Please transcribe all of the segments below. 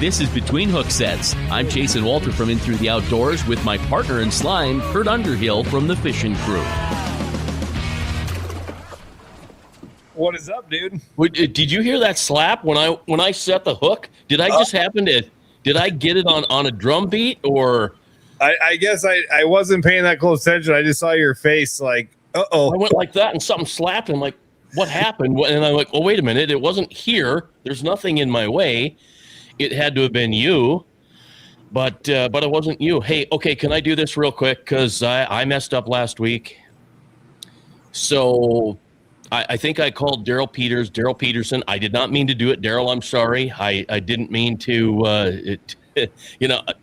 This is Between Hook Sets. I'm Jason Walter from In Through the Outdoors with my partner in slime, Kurt Underhill from the Fishing Crew. What is up, dude? Did you hear that slap when I set the hook? Did I just happen to? Did I get it on a drum beat or? I guess I wasn't paying that close attention. I just saw your face like, uh-oh. I went like that and something slapped. I'm like, what happened? And I'm like, oh, wait a minute. It wasn't here. There's nothing in my way. It had to have been you, but it wasn't you. Hey, okay, can I do this real quick? Because I messed up last week. So I think I called Daryl Peterson. I did not mean to do it. Daryl, I'm sorry. I didn't mean to,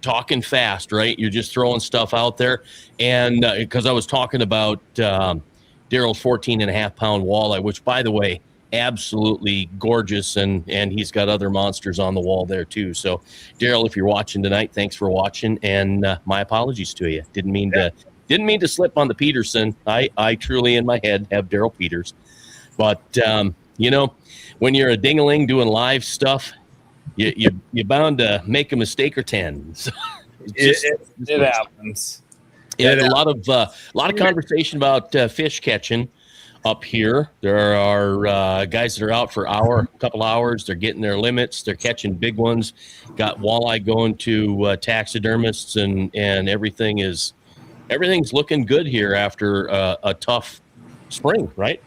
talking fast, right? You're just throwing stuff out there. And because I was talking about Daryl's 14.5-pound walleye, which, by the way, absolutely gorgeous, and he's got other monsters on the wall there too. So Daryl, if you're watching tonight, thanks for watching, and my apologies to you. Didn't mean to slip on the Peterson. I truly in my head have Daryl Peters, but when you're a ding-a-ling doing live stuff, you're bound to make a mistake or 10. So it happens. Yeah, a lot of conversation about fish catching up here. There are guys that are out for a couple hours. They're getting their limits. They're catching big ones. Got walleye going to taxidermists, and everything's looking good here after a tough spring, right?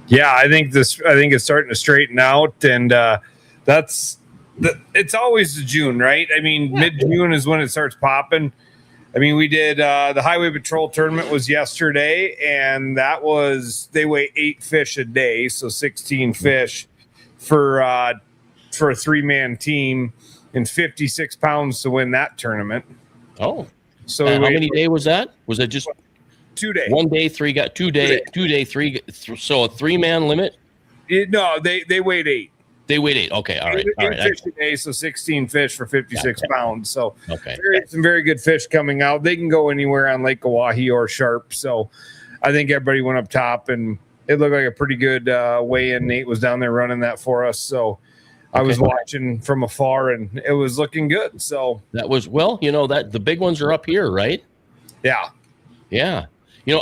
Yeah, I think it's starting to straighten out, and it's always June, right? I mean, mid-June is when it starts popping. I mean, we did the Highway Patrol tournament was yesterday, and they weigh 8 fish a day, so 16 fish for a 3-man team, and 56 pounds to win that tournament. Oh, so how many day was that? Was it just 2 days? 1 day, 3 got 2 day, 2 day, 3. So a 3-man limit? No, they weighed 8. They weighed 8. Okay, all right. Fish a day, so 16 fish for 56 pounds. So okay. Some very good fish coming out. They can go anywhere on Lake Oahe or Sharp. So I think everybody went up top, and it looked like a pretty good weigh-in. Nate was down there running that for us. So I was watching from afar, and it was looking good. So that was, that the big ones are up here, right? Yeah. Yeah.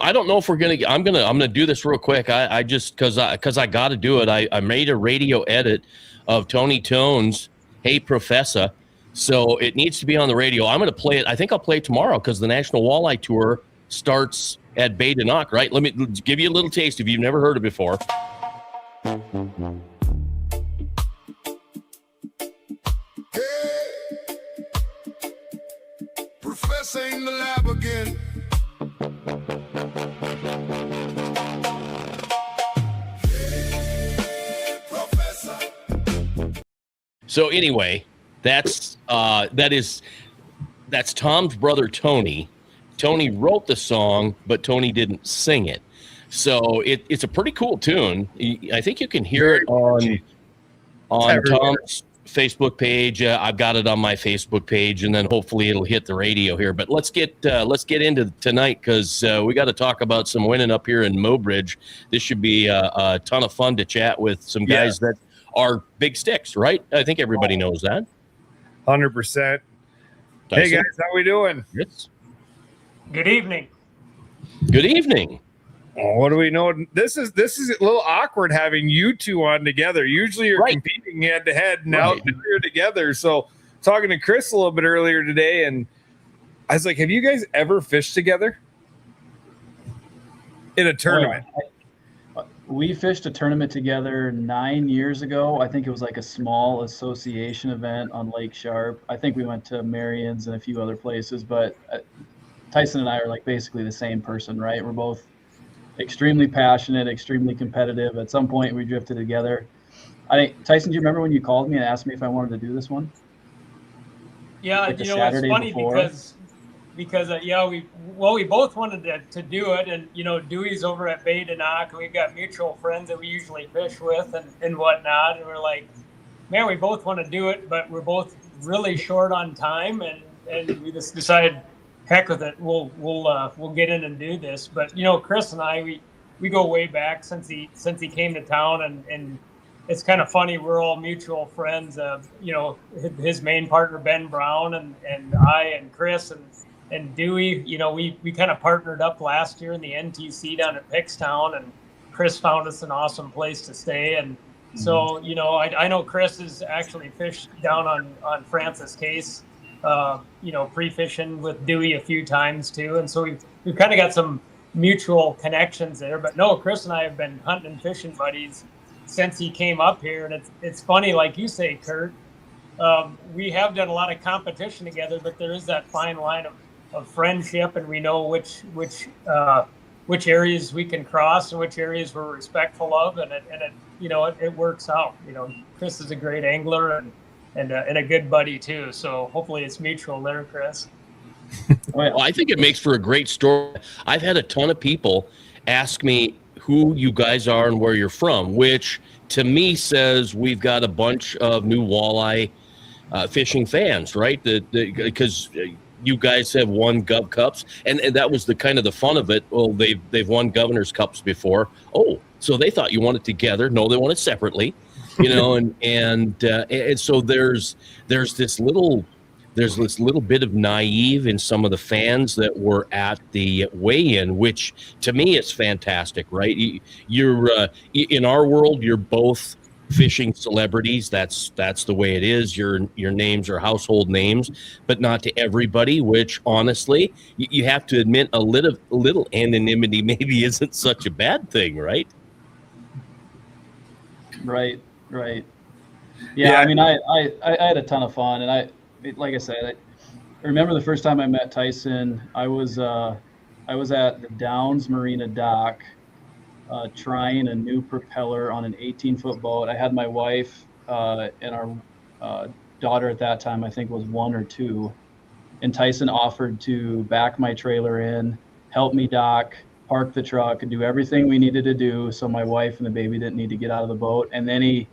I don't know if I'm gonna do this real quick. I just because I got to do it. I made a radio edit of Tony Tone's "Hey Professor," so it needs to be on the radio. I'm gonna play it. I think I'll play it tomorrow because the National Walleye Tour starts at Bay de Noc, right? Let me give you a little taste if you've never heard it before. Hey, Professor in the lab again. So anyway, that's Tom's brother Tony. Tony wrote the song, but Tony didn't sing it. So it's a pretty cool tune. I think you can hear it on Tom's Facebook page. I've got it on my Facebook page, and then hopefully it'll hit the radio here. But let's get into tonight because we got to talk about some winning up here in Mobridge. This should be a ton of fun to chat with some guys that are big sticks, right? I think everybody knows that. 100%. Hey guys, how we doing? Good evening. Good evening. What do we know? This is a little awkward having you two on together. Usually you're competing head to head. Now you're together. So talking to Chris a little bit earlier today, and I was like, have you guys ever fished together in a tournament? We fished a tournament together 9 years ago. I think it was like a small association event on Lake Sharp. I think we went to Marion's and a few other places, but Tyson and I are like basically the same person, right? We're both extremely passionate, extremely competitive. At some point we drifted together. I think, Tyson, do you remember when you called me and asked me if I wanted to do this one? Yeah, like it's funny before? because we both wanted to do it, and Dewey's over at Bay de Noc, and we've got mutual friends that we usually fish with and whatnot, and we're like, man, we both want to do it, but we're both really short on time, and we just decided, heck with it, we'll get in and do this. But Chris and I, we go way back since he came to town, and it's kind of funny. We're all mutual friends. You know, his main partner Ben Brown and I and Chris and Dewey. You know, we kind of partnered up last year in the NTC down at Pickstown, and Chris found us an awesome place to stay. And so, you know, I know Chris has actually fished down on Francis Case. You know, pre-fishing with Dewey a few times too, and so we've kind of got some mutual connections there. But no, Chris and I have been hunting and fishing buddies since he came up here, and it's funny, like you say, Kurt. We have done a lot of competition together, but there is that fine line of friendship, and we know which areas we can cross and which areas we're respectful of, and it you know it works out. You know, Chris is a great angler and a good buddy too. So hopefully it's mutual there, Chris. Well, I think it makes for a great story. I've had a ton of people ask me who you guys are and where you're from, which to me says we've got a bunch of new walleye fishing fans, right? Because you guys have won Gov Cups, and that was the kind of the fun of it. Well, they've won Governor's Cups before. Oh, so they thought you won it together. No, they won it separately. You know, and so there's this little bit of naive in some of the fans that were at the weigh-in, which to me is fantastic, right? You're in our world, you're both fishing celebrities. That's the way it is. Your names are household names, but not to everybody. Which honestly, you have to admit, a little anonymity maybe isn't such a bad thing, right? Right. Yeah, I mean, I had a ton of fun, and like I said, I remember the first time I met Tyson. I was at the Downs Marina dock, trying a new propeller on an 18-foot boat. I had my wife and our daughter at that time, I think, was 1 or 2, and Tyson offered to back my trailer in, help me dock, park the truck, and do everything we needed to do so my wife and the baby didn't need to get out of the boat. And then he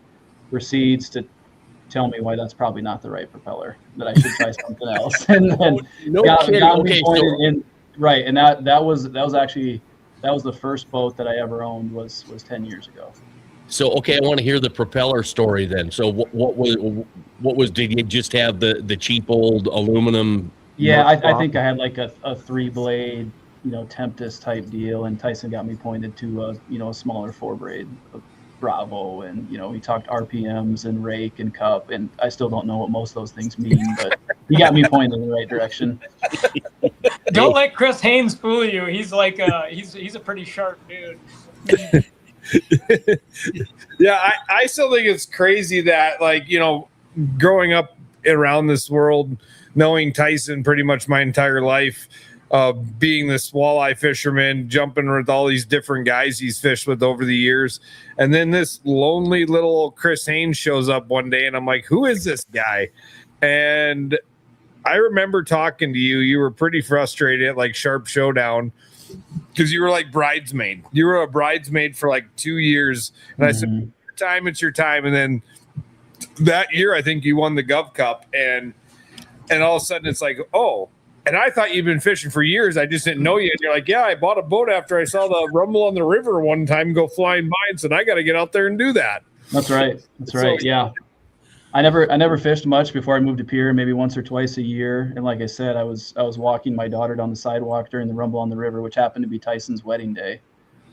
proceeds to tell me why that's probably not the right propeller, that I should try something else. And then got me pointed in, right. And that was the first boat that I ever owned was 10 years ago. So, okay, I want to hear the propeller story then. So what was, did you just have the cheap old aluminum? Yeah, I think I had like a 3-blade, you know, Tempest type deal, and Tyson got me pointed to a smaller 4-braid Bravo, and you know, he talked RPMs and rake and cup, and I still don't know what most of those things mean, but he got me pointed in the right direction. Don't let Chris Haines fool you. He's like he's a pretty sharp dude. Yeah, I still think it's crazy that, like, you know, growing up around this world, knowing Tyson pretty much my entire life, being this walleye fisherman, jumping with all these different guys he's fished with over the years. And then this lonely little Chris Haines shows up one day, and I'm like, who is this guy? And I remember talking to you. You were pretty frustrated at like Sharp Showdown because you were like bridesmaid. You were a bridesmaid for like 2 years. And I said, it's your time. And then that year, I think you won the Gov Cup. And all of a sudden it's like, oh, and I thought you'd been fishing for years. I just didn't know you. And you're like, yeah, I bought a boat after I saw the rumble on the river one time go flying by and said, I got to get out there and do that. That's right. Yeah. I never fished much before I moved to Pier, maybe once or twice a year. And like I said, I was walking my daughter down the sidewalk during the rumble on the river, which happened to be Tyson's wedding day.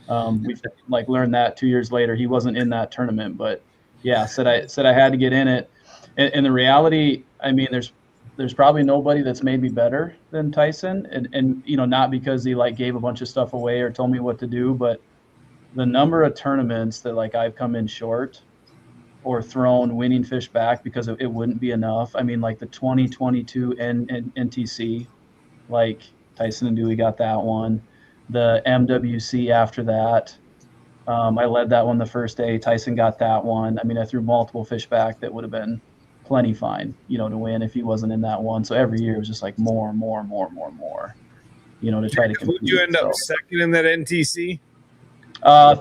We like learned that 2 years later. He wasn't in that tournament, but yeah, said I had to get in it. And the reality, I mean, there's probably nobody that's made me better than Tyson, and you know, not because he like gave a bunch of stuff away or told me what to do, but the number of tournaments that like I've come in short or thrown winning fish back because it wouldn't be enough. I mean, like the 2022 NTC, like Tyson and Dewey got that one. The MWC after that, I led that one the first day. Tyson got that one. I mean, I threw multiple fish back that would have been plenty fine, you know, to win if he wasn't in that one. So every year it was just like more, you know, to try to compete. Would you end up second in that NTC?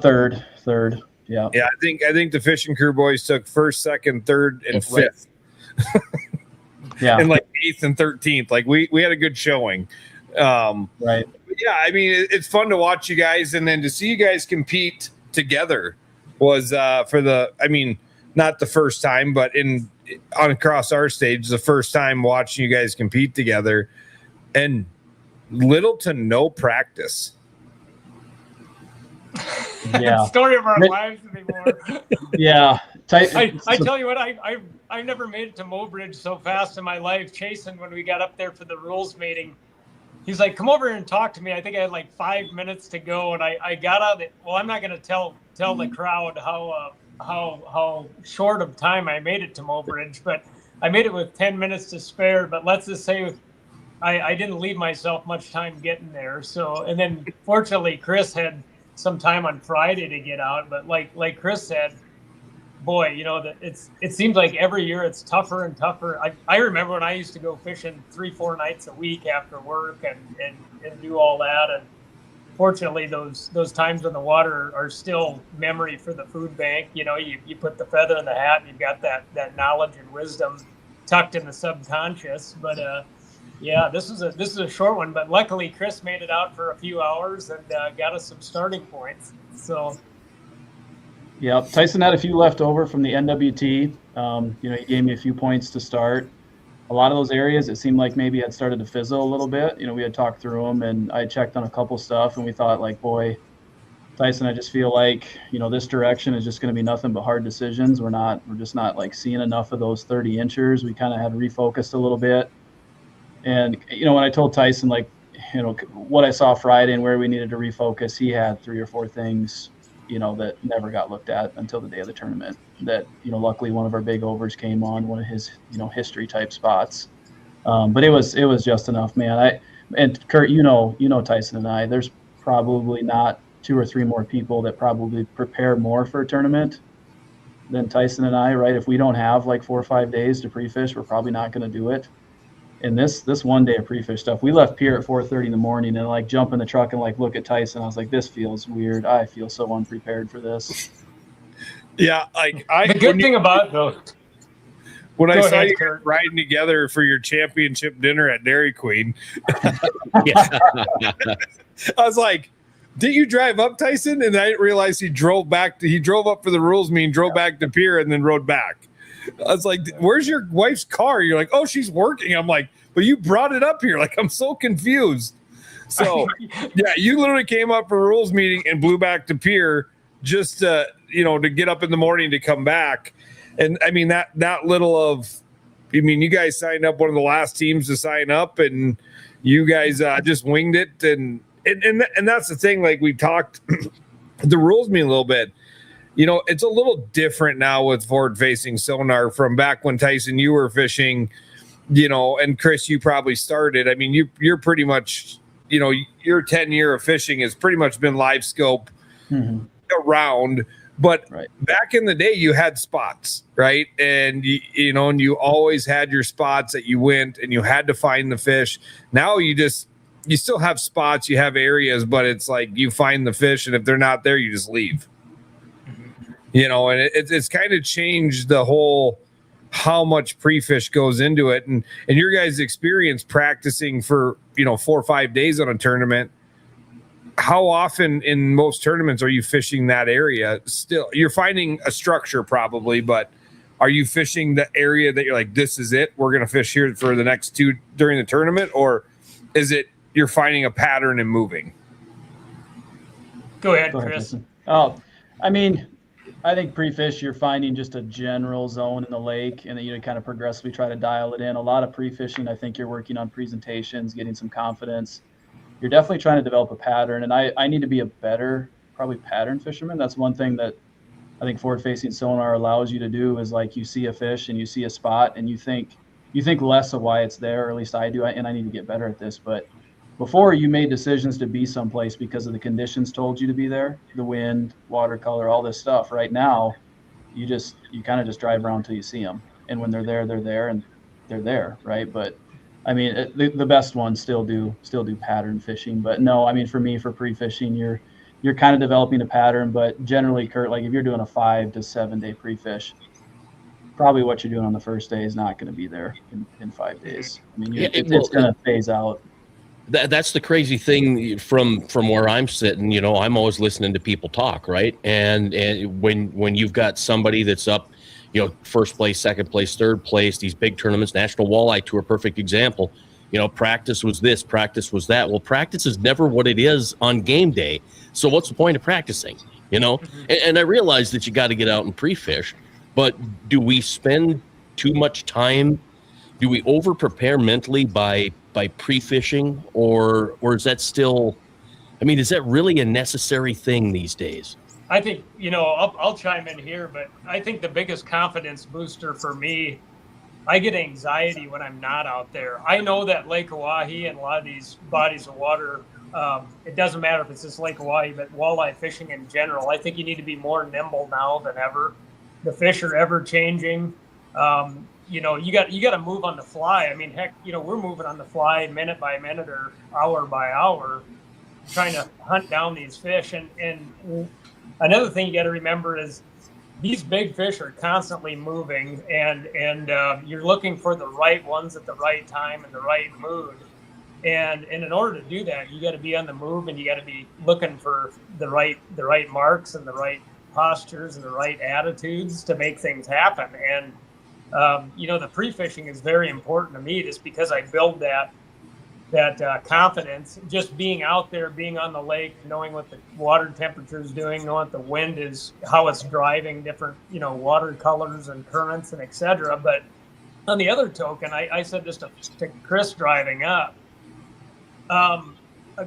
Third. Yeah. Yeah, I think the Fishing Crew boys took first, second, third, and fifth. Yeah. And like 8th and 13th. Like we had a good showing. Right. Yeah, I mean, it's fun to watch you guys, and then to see you guys compete together was not the first time, but on across our stage, the first time watching you guys compete together, and little to no practice. Yeah. Story of our lives anymore. Yeah. I tell you what, I've never made it to Mobridge so fast in my life. Chasen, when we got up there for the rules meeting, he's like, come over and talk to me. I think I had like 5 minutes to go, and I got out. Well, I'm not going to tell the crowd how short of time I made it to Mobridge, but I made it with 10 minutes to spare. But let's just say I didn't leave myself much time getting there. So, and then fortunately, Chris had some time on Friday to get out. But like Chris said, boy, you know, that it seems like every year it's tougher and tougher. I remember when I used to go fishing 3-4 nights a week after work and do all that. And fortunately, those times on the water are still memory for the food bank. You know, you put the feather in the hat and you've got that knowledge and wisdom tucked in the subconscious. But yeah, this is a short one, but luckily Chris made it out for a few hours and got us some starting points. So. Yeah, Tyson had a few left over from the NWT. He gave me a few points to start. A lot of those areas, it seemed like maybe had started to fizzle a little bit. You know, we had talked through them, and I checked on a couple stuff, and we thought, like, boy, Tyson, I just feel like, you know, this direction is just going to be nothing but hard decisions. We're just not like seeing enough of those 30 inchers. We kind of had refocused a little bit. And, you know, when I told Tyson, like, you know, what I saw Friday and where we needed to refocus, he had 3 or 4 things, you know, that never got looked at until the day of the tournament. That, you know, luckily one of our big overs came on one of his, you know, history type spots. But it was just enough, man. And Kurt, you know, Tyson and I, there's probably not 2 or 3 more people that probably prepare more for a tournament than Tyson and I, right? If we don't have like 4 or 5 days to pre-fish, we're probably not going to do it. And this one day of pre-fish stuff, we left pier at 4:30 in the morning and like jump in the truck and like look at Tyson. I was like, this feels weird. I feel so unprepared for this. Yeah, like the good thing about those. When I saw you riding together for your championship dinner at Dairy Queen, I was like, did you drive up, Tyson? And I didn't realize he drove up for the rules meeting, drove back to pier, and then rode back. I was like, where's your wife's car? You're like, oh, she's working. I'm like, but you brought it up here. Like, I'm so confused. So, yeah, you literally came up for a rules meeting and blew back to pier just to get up in the morning to come back. And I mean, you guys signed up one of the last teams to sign up, and you guys just winged it. And that's the thing. Like, we talked the rules meeting a little bit. You know, it's a little different now with forward-facing sonar from back when, Tyson, you were fishing, you know, and Chris, you probably started. I mean, you're pretty much, you know, your 10-year of fishing has pretty much been live scope around. But back in the day, you had spots, right? And, you always had your spots that you went and you had to find the fish. Now you still have spots, you have areas, but it's like you find the fish, and if they're not there, you just leave. You know, and it's kind of changed the whole how much pre-fish goes into it. And your guys' experience practicing for, 4 or 5 days on a tournament, how often in most tournaments are you fishing that area still? You're finding a structure probably, but are you fishing the area that you're like, this is it, we're going to fish here for the next 2 during the tournament? Or is it you're finding a pattern and moving? Go ahead, Chris. Oh, I mean, I think pre-fish, you're finding just a general zone in the lake, and then you kind of progressively try to dial it in. A lot of pre-fishing, I think you're working on presentations, getting some confidence. You're definitely trying to develop a pattern, and I need to be a better, probably pattern fisherman. That's one thing that I think forward-facing sonar allows you to do is, like, you see a fish and you see a spot and you think less of why it's there, or at least I do, and I need to get better at this. But before, you made decisions to be someplace because of the conditions told you to be there, the wind, watercolor, all this stuff. Right now, you kind of just drive around till you see them. And when they're there, and they're there, right? But I mean, the best ones still do pattern fishing. But no, I mean, for me, for pre-fishing, you're kind of developing a pattern. But generally, Kurt, like if you're doing a 5 to 7 day pre-fish, probably what you're doing on the first day is not going to be there in 5 days. I mean, it's going to phase out. That's the crazy thing from where I'm sitting. I'm always listening to people talk, right? And when you've got somebody that's up, first place, second place, third place, these big tournaments, National Walleye Tour, perfect example. Practice was this, practice was that. Well, practice is never what it is on game day. So what's the point of practicing? And I realize that you got to get out and pre-fish, but do we spend too much time? Do we over prepare mentally by pre-fishing, or is that still, is that really a necessary thing these days? I think, I'll chime in here, but I think the biggest confidence booster for me, I get anxiety when I'm not out there. I know that Lake Oahe and a lot of these bodies of water, it doesn't matter if it's just Lake Oahe, but walleye fishing in general, I think you need to be more nimble now than ever. The fish are ever changing. You got to move on the fly. I mean, heck, we're moving on the fly minute by minute or hour by hour, trying to hunt down these fish. And another thing you got to remember is these big fish are constantly moving, and you're looking for the right ones at the right time and the right mood. And in order to do that, you got to be on the move, and you got to be looking for the right marks and the right postures and the right attitudes to make things happen. And the pre-fishing is very important to me, just because I build that confidence, just being out there, being on the lake, knowing what the water temperature is doing, knowing what the wind is, how it's driving different, water colors and currents and etc. But on the other token, I said this to Chris driving up, a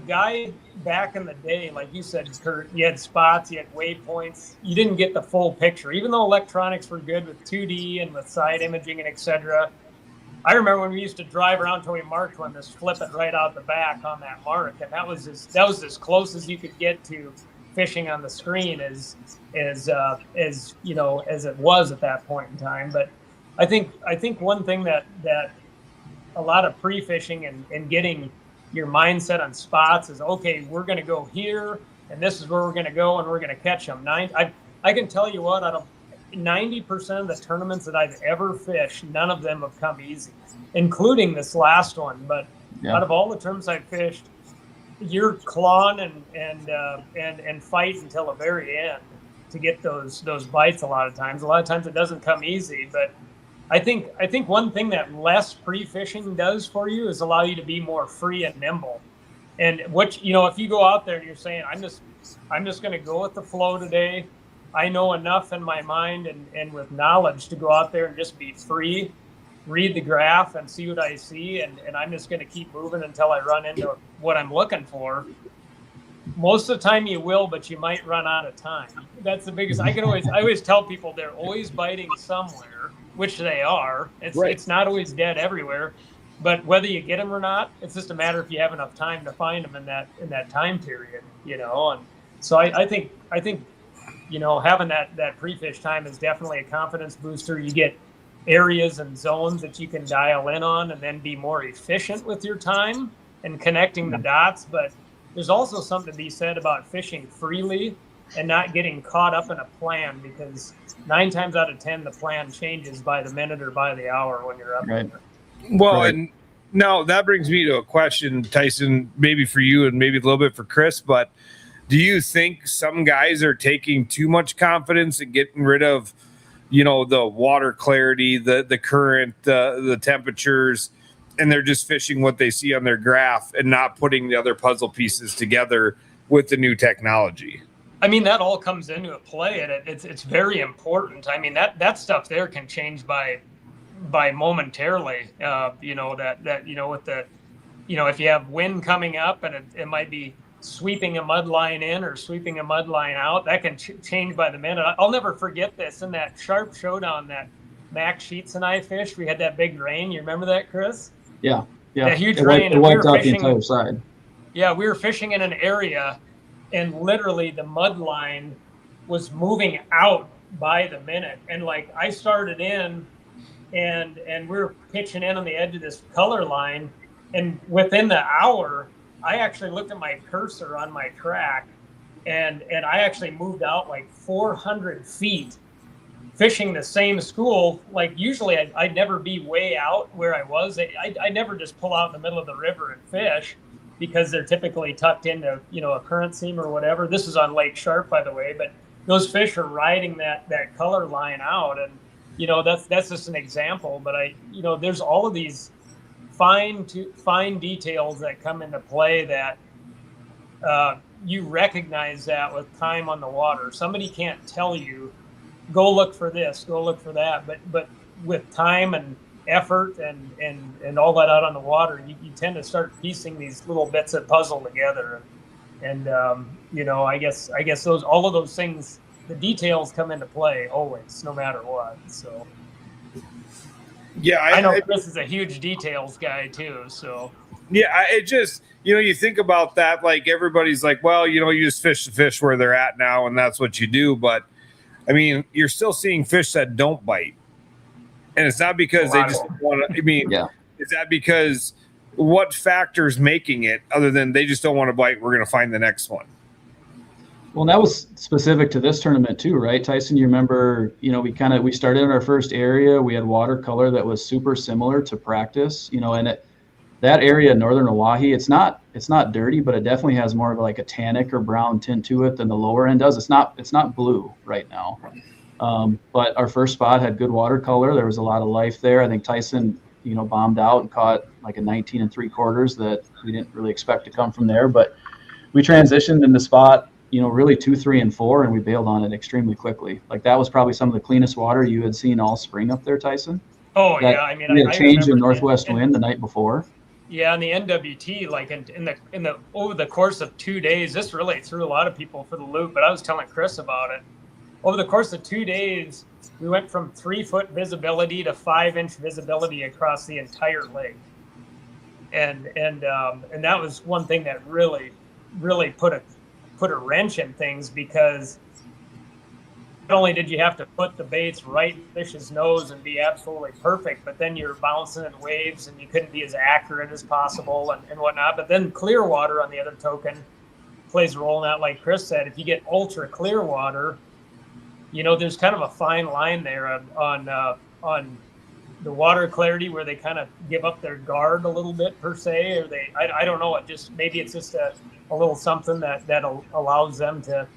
guy back in the day, like you said, Kurt, you had spots, you had waypoints, you didn't get the full picture. Even though electronics were good with 2D and with side imaging and etc., I remember when we used to drive around until we marked one, just flip it right out the back on that mark, and that was as close as you could get to fishing on the screen as it was at that point in time. But I think one thing that a lot of pre-fishing and getting your mindset on spots is, okay, we're going to go here, and this is where we're going to go, and we're going to catch them. I can tell you what, out of 90% of the tournaments that I've ever fished, none of them have come easy, including this last one. But out of all the tournaments I've fished, you're clawing and fight until the very end to get those bites. A lot of times it doesn't come easy. But I think one thing that less pre-fishing does for you is allow you to be more free and nimble. And if you go out there and you're saying, I'm just going to go with the flow today. I know enough in my mind and with knowledge to go out there and just be free, read the graph and see what I see, and I'm just going to keep moving until I run into what I'm looking for. Most of the time you will, but you might run out of time. That's the biggest. I always tell people they're always biting somewhere, which they are. It's not always dead everywhere, but whether you get them or not, it's just a matter if you have enough time to find them in that time period, And so I think having that pre-fish time is definitely a confidence booster. You get areas and zones that you can dial in on and then be more efficient with your time and connecting the dots. But there's also something to be said about fishing freely and not getting caught up in a plan, because 9 times out of 10, the plan changes by the minute or by the hour when you're up there. Well, and now that brings me to a question, Tyson, maybe for you and maybe a little bit for Chris, but do you think some guys are taking too much confidence and getting rid of, the water clarity, the current, the temperatures, and they're just fishing what they see on their graph and not putting the other puzzle pieces together with the new technology? I mean, that all comes into play, and it's very important. I mean, that stuff there can change by momentarily. With the, if you have wind coming up and it might be sweeping a mud line in or sweeping a mud line out, that can change by the minute. I'll never forget this in that Sharp Showdown that Max Sheets and I fished. We had that big rain. You remember that, Chris? Yeah. That huge rain. It wiped out the entire side. Yeah, we were fishing in an area, and literally the mud line was moving out by the minute. And I started in, and we were pitching in on the edge of this color line, and within the hour, I actually looked at my cursor on my track, and I actually moved out 400 feet fishing the same school. Usually I'd never be way out where I was. I'd never just pull out in the middle of the river and fish. because they're typically tucked into, a current seam or whatever. This is on Lake Sharp, by the way, but those fish are riding that color line out. And, that's just an example, but there's all of these fine details that come into play that you recognize that with time on the water. Somebody can't tell you, go look for this, go look for that, but with time and effort and all that out on the water, you tend to start piecing these little bits of puzzle together. And I guess all of those things, the details come into play always, no matter what. So yeah, I know Chris is a huge details guy too. So yeah, it just, you think about that, like everybody's like, well, you just fish the fish where they're at now, and that's what you do. But I mean, you're still seeing fish that don't bite. And it's not because they just want to, is that because what factor's making it other than they just don't want to bite? We're going to find the next one. Well, that was specific to this tournament too, right, Tyson? You remember, we started in our first area. We had watercolor that was super similar to practice, and that area, northern Oahe, it's not dirty, but it definitely has more of like a tannic or brown tint to it than the lower end does. It's not blue right now. But our first spot had good watercolor. There was a lot of life there. I think Tyson, bombed out and caught like a 19 3/4 that we didn't really expect to come from there. But we transitioned in the spot, really 2, 3, and 4, and we bailed on it extremely quickly. Like that was probably some of the cleanest water you had seen all spring up there, Tyson. Oh yeah, I mean, we had a change in northwest wind the night before. Yeah, on the NWT, like in the over the course of 2 days, this really threw a lot of people for the loop. But I was telling Chris about it. Over the course of 2 days, we went from 3-foot visibility to 5-inch visibility across the entire lake, and that was one thing that really put a wrench in things, because not only did you have to put the baits right in the fish's nose and be absolutely perfect, but then you're bouncing in waves and you couldn't be as accurate as possible and whatnot. But then clear water, on the other token, plays a role in that. Like Chris said, if you get ultra clear water, there's kind of a fine line there on the water clarity where they kind of give up their guard a little bit per se, or I don't know. Maybe it's just a little something that allows them to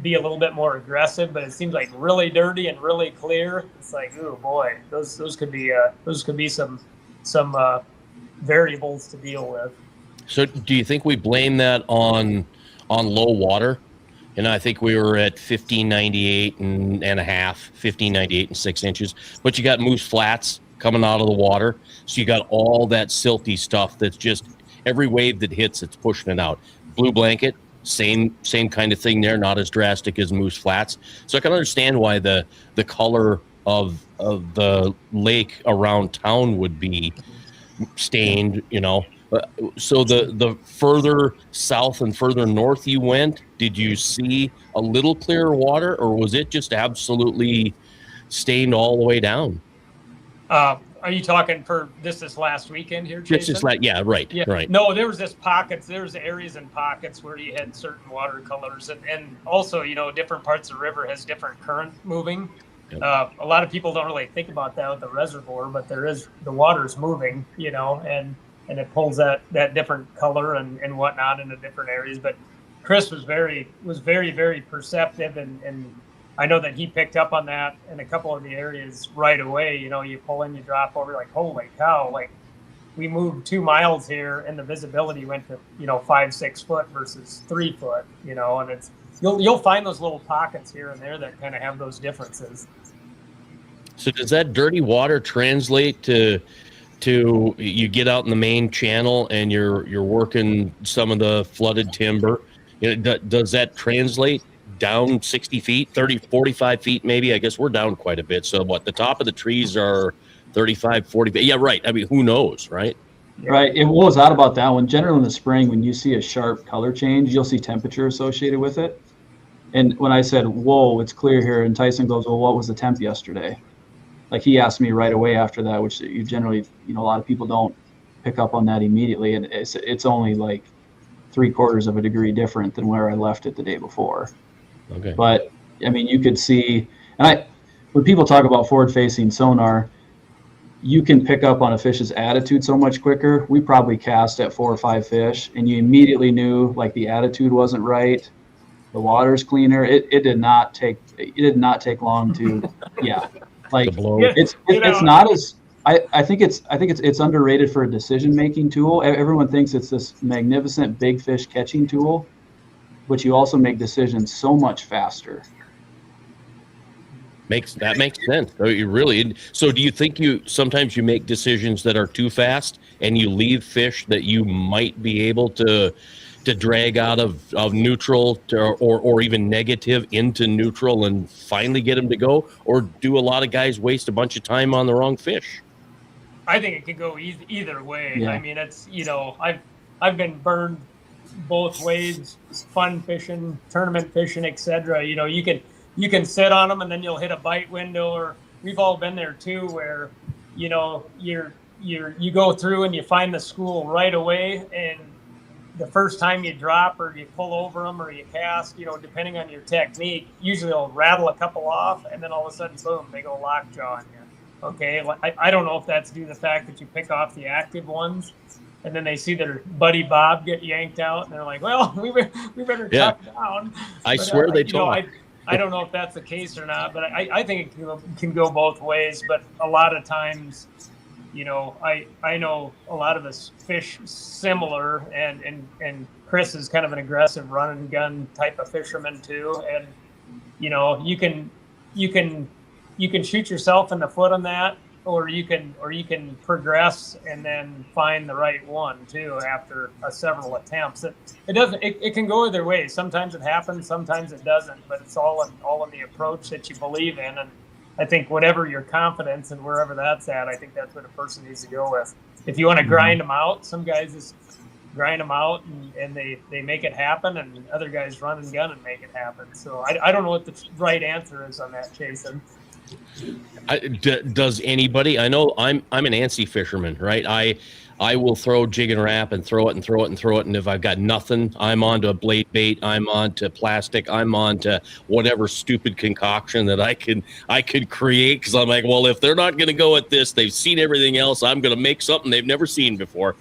be a little bit more aggressive. But it seems like really dirty and really clear. It's like, oh boy, those could be some variables to deal with. So do you think we blame that on low water? And I think we were at 1598 and a half, 1598 and 6 inches. But you got moose flats coming out of the water. So you got all that silty stuff that's just every wave that hits, it's pushing it out. Blue blanket, same kind of thing there, not as drastic as moose flats. So I can understand why the color of the lake around town would be stained, So the further south and further north you went, did you see a little clearer water, or was it just absolutely stained all the way down? Are you talking for this last weekend here, Jason? Right. No, there was areas and pockets where you had certain watercolors, and also, different parts of the river has different current moving. Yep. A lot of people don't really think about that with the reservoir, but the water's moving, and it pulls that different color and whatnot into different areas. But Chris was very, very perceptive, and I know that he picked up on that in a couple of the areas right away. You pull in, you drop over, like, holy cow, like we moved 2 miles here and the visibility went to 5-6 foot versus 3 foot, and it's you'll find those little pockets here and there that kind of have those differences. So does that dirty water translate to you get out in the main channel and you're working some of the flooded timber? Does that translate down 60 feet, 30, 45 feet maybe? I guess we're down quite a bit. So the top of the trees are 35, 40 feet. Yeah, right. I mean, who knows, right? Right. It was out about that one. Generally in the spring, when you see a sharp color change, you'll see temperature associated with it. And when I said, whoa, it's clear here, and Tyson goes, well, what was the temp yesterday? Like, he asked me right away after that, which you generally, a lot of people don't pick up on that immediately. And it's only like 3/4 of a degree different than where I left it the day before. Okay. But I mean, you could see, and when people talk about forward facing sonar, you can pick up on a fish's attitude so much quicker. We probably cast at 4 or 5 fish, and you immediately knew like the attitude wasn't right. The water's cleaner. It did not take long to like blow. it's not as I think it's underrated for a decision making tool. Everyone thinks it's this magnificent big fish catching tool, but you also make decisions so much faster. Makes sense. So do you think sometimes you make decisions that are too fast and you leave fish that you might be able to drag out of neutral or even negative into neutral and finally get them to go? Or do a lot of guys waste a bunch of time on the wrong fish? I think it could go either way. Yeah. I mean, it's, I've been burned both ways, fun fishing, tournament fishing, etc. You can sit on them and then you'll hit a bite window, or we've all been there too, where, you go through and you find the school right away, and the first time you drop or you pull over them or you cast, depending on your technique, usually they'll rattle a couple off, and then all of a sudden, boom, they go lockjaw on you. Okay, I don't know if that's due to the fact that you pick off the active ones, and then they see their buddy Bob get yanked out, and they're like, well, we better cut down. I swear they talk. I don't know if that's the case or not, but I think it can go both ways. But a lot of times, I know a lot of us fish similar, and Chris is kind of an aggressive run and gun type of fisherman too, and you can shoot yourself in the foot on that, or you can progress and then find the right one too after several attempts. It can go either way. Sometimes it happens, sometimes it doesn't, but it's all in the approach that you believe in. And I think whatever your confidence and wherever that's at, I think that's what a person needs to go with. If you want to grind them out, some guys just grind them out and they make it happen, and other guys run and gun and make it happen. So I don't know what the right answer is on that, Jason. Does anybody? I know I'm an antsy fisherman, right? I will throw jig and wrap and throw it and throw it and throw it, and if I've got nothing, I'm on to a blade bait, I'm on to plastic, I'm on to whatever stupid concoction that I could create, because I'm like, well, if they're not going to go at this, they've seen everything else, I'm going to make something they've never seen before,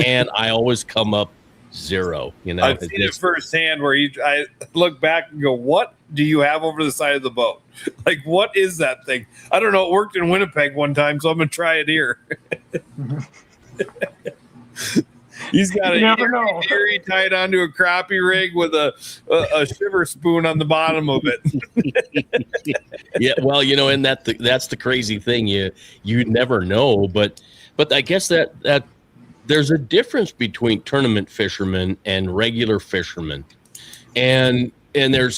and I always come up zero. I've seen it firsthand where I look back and go, what do you have over the side of the boat? Like, what is that thing? I don't know. It worked in Winnipeg one time, so I'm going to try it here. He's got a earring tied onto a crappie rig with a shiver spoon on the bottom of it. Yeah, well, and that's the crazy thing. You never know, but I guess that there's a difference between tournament fishermen and regular fishermen, and there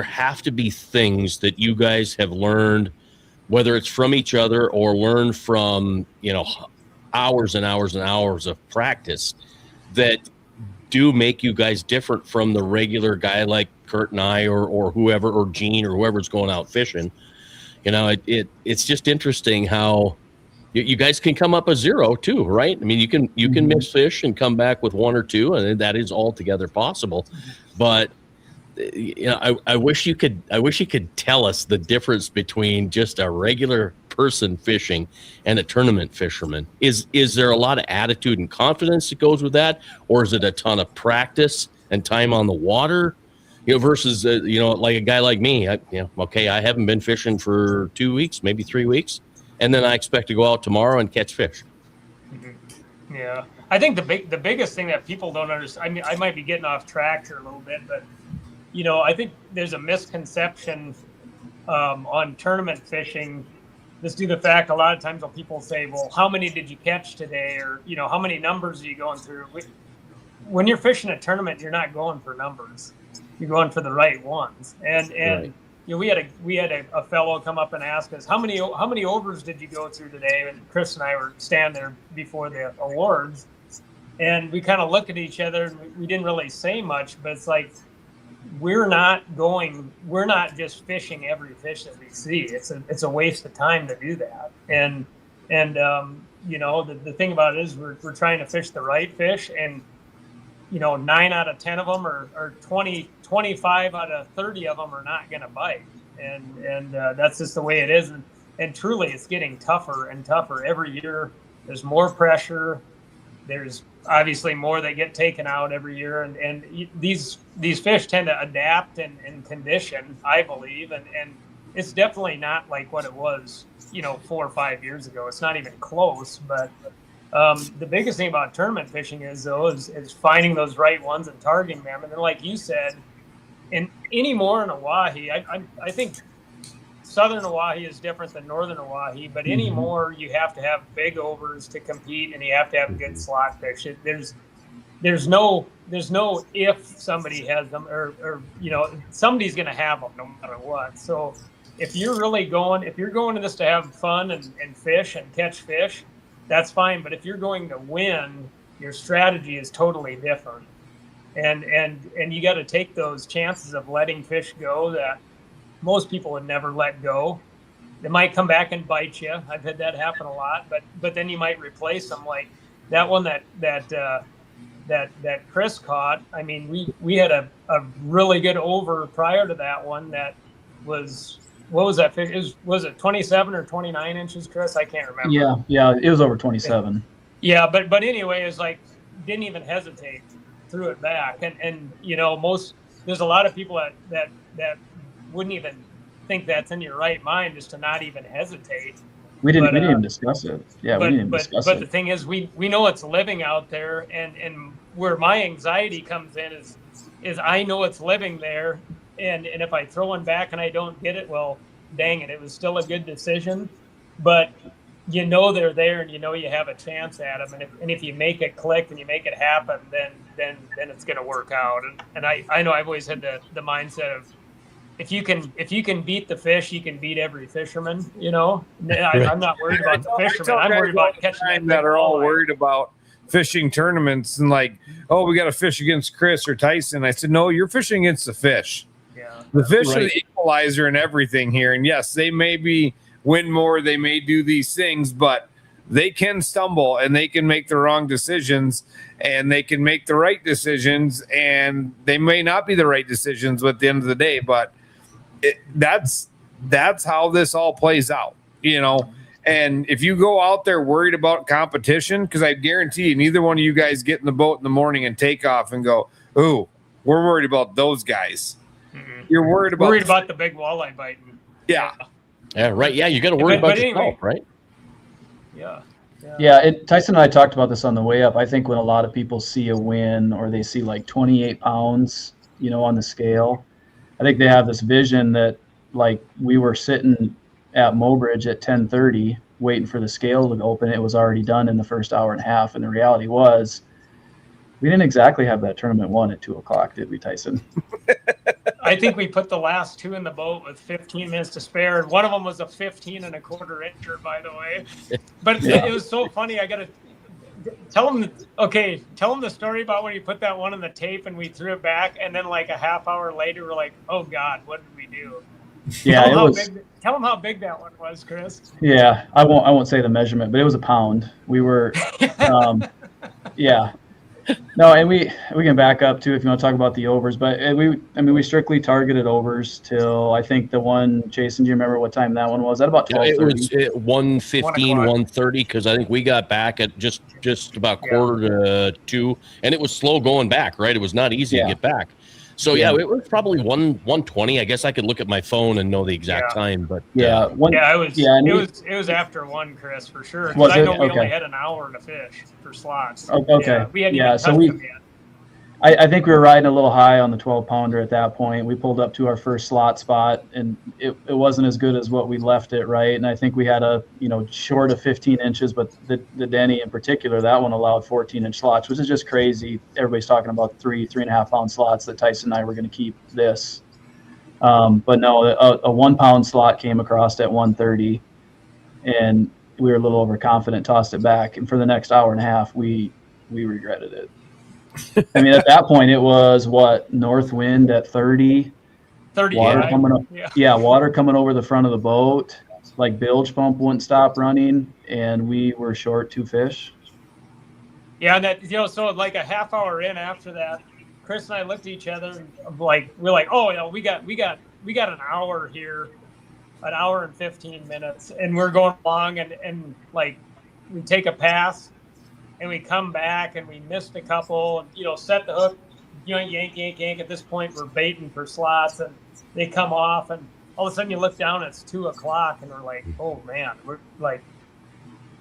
have to be things that you guys have learned, whether it's from each other or learned from hours and hours and hours of practice, that do make you guys different from the regular guy like Kurt and I or whoever, or Gene or whoever's going out fishing. It's just interesting how you guys can come up a zero too, right? I mean, you can miss fish and come back with one or two, and that is altogether possible. But I wish you could tell us the difference between just a regular person fishing and a tournament fisherman. Is there a lot of attitude and confidence that goes with that, or is it a ton of practice and time on the water? Versus like a guy like me. I haven't been fishing for 2 weeks, maybe 3 weeks, and then I expect to go out tomorrow and catch fish. Mm-hmm. Yeah, I think the biggest thing that people don't understand. I mean, I might be getting off track here a little bit, but I think there's a misconception on tournament fishing. Just due to the fact, a lot of times when people say, well, how many did you catch today? Or, how many numbers are you going through? When you're fishing a tournament, you're not going for numbers. You're going for the right ones. And right. We had a fellow come up and ask us, how many overs did you go through today? And Chris and I were standing there before the awards, and we kind of looked at each other, and we didn't really say much, but it's like, we're not just fishing every fish that we see. It's a waste of time to do that. And the thing about it is we're trying to fish the right fish, and 9 out of 10 of them or 25 out of 30 of them are not going to bite. And that's just the way it is. And truly it's getting tougher and tougher every year. There's more pressure. There's obviously more that get taken out every year, and these fish tend to adapt and condition, I believe, and it's definitely not like what it was, 4 or 5 years ago. It's not even close. But the biggest thing about tournament fishing is finding those right ones and targeting them. And then, like you said, and anymore in Oahe, I think southern Oahe is different than northern Oahe, but anymore you have to have big overs to compete, and you have to have good slot fish. There's no if somebody has them or somebody's going to have them no matter what. So if you're going to this to have fun and fish and catch fish, that's fine. But if you're going to win, your strategy is totally different. And you got to take those chances of letting fish go that most people would never let go. They might come back and bite you. I've had that happen a lot, but then you might replace them, like that one that Chris caught. I mean, we had a really good over prior to that one that was, what was that fish? Was it 27 or 29 inches, Chris? I can't remember. Yeah, it was over 27. Yeah, but anyway, it was like, didn't even hesitate, threw it back. And there's a lot of people that wouldn't even think that's in your right mind, just to not even hesitate. We didn't even discuss it. Yeah, we didn't even discuss it. But the thing is, we know it's living out there, and where my anxiety comes in is I know it's living there, and if I throw one back and I don't get it, well, dang it was still a good decision. But they're there, and you have a chance at them, and if you make it click and you make it happen, then it's going to work out. And I know I've always had the mindset of, if you can beat the fish, you can beat every fisherman. I'm not worried about the fisherman. I'm worried about catching that are all worried about fishing tournaments and like, oh, we got to fish against Chris or Tyson. I said, no, you're fishing against the fish. Yeah, the fish are the equalizer and everything here. And yes, they may win more, they may do these things, but they can stumble and they can make the wrong decisions, and they can make the right decisions, and they may not be the right decisions at the end of the day. But that's how this all plays out, And if you go out there worried about competition, because I guarantee you, neither one of you guys get in the boat in the morning and take off and go, "Ooh, we're worried about those guys." Mm-hmm. You're worried about the big walleye biting. Yeah. Yeah. Right. Yeah. You got to worry about yourself, anyway, right? Yeah. Yeah. Tyson and I talked about this on the way up. I think when a lot of people see a win, or they see like 28 pounds, on the scale, I think they have this vision that, like, we were sitting at Mobridge at 10:30 waiting for the scale to open. It was already done in the first hour and a half. And the reality was, we didn't exactly have that tournament won at 2:00, did we, Tyson? I think we put the last two in the boat with 15 minutes to spare. And one of them was a 15 1/4 incher, by the way. But it was so funny. I got to tell them the story about when you put that one on the tape and we threw it back. And then like a half hour later, we're like, oh God, what did we do? Yeah, tell them how big that one was, Chris. Yeah, I won't say the measurement, but it was a pound. We were, yeah. No, and we can back up too if you want to talk about the overs, but we strictly targeted overs till, I think, the one, Jason, do you remember what time that one was? At about 12:30. It was 1:15, 1:30, because I think we got back at just about 1:45, and it was slow going back, right? It was not easy to get back. So it was probably 1:20. I guess I could look at my phone and know the exact time, but it was after 1, Chris, for sure. Because I know we only had an hour to fish for slots. Okay. We hadn't even touched them yet. I think we were riding a little high on the 12-pounder at that point. We pulled up to our first slot spot, and it wasn't as good as what we left it, right? And I think we had short of 15 inches, but the Denny in particular, that one allowed 14-inch slots, which is just crazy. Everybody's talking about 3.5 pound slots that Tyson and I were going to keep this. But no, a 1 pound slot came across at 1:30, and we were a little overconfident, tossed it back. And for the next hour and a half, we regretted it. I mean, at that point, it was north wind at 30. 30. Water coming up. Yeah, water coming over the front of the boat. Like, bilge pump wouldn't stop running, and we were short 2 fish. Yeah, and that so like a half hour in after that, Chris and I looked at each other and we're like, oh, we got an hour here. an hour and 15 minutes, and we're going along, and like we take a pass, and we come back, and we missed a couple, and set the hook, yank. At this point, we're baiting for slots, and they come off, and all of a sudden you look down, it's 2:00, and we're like, oh man,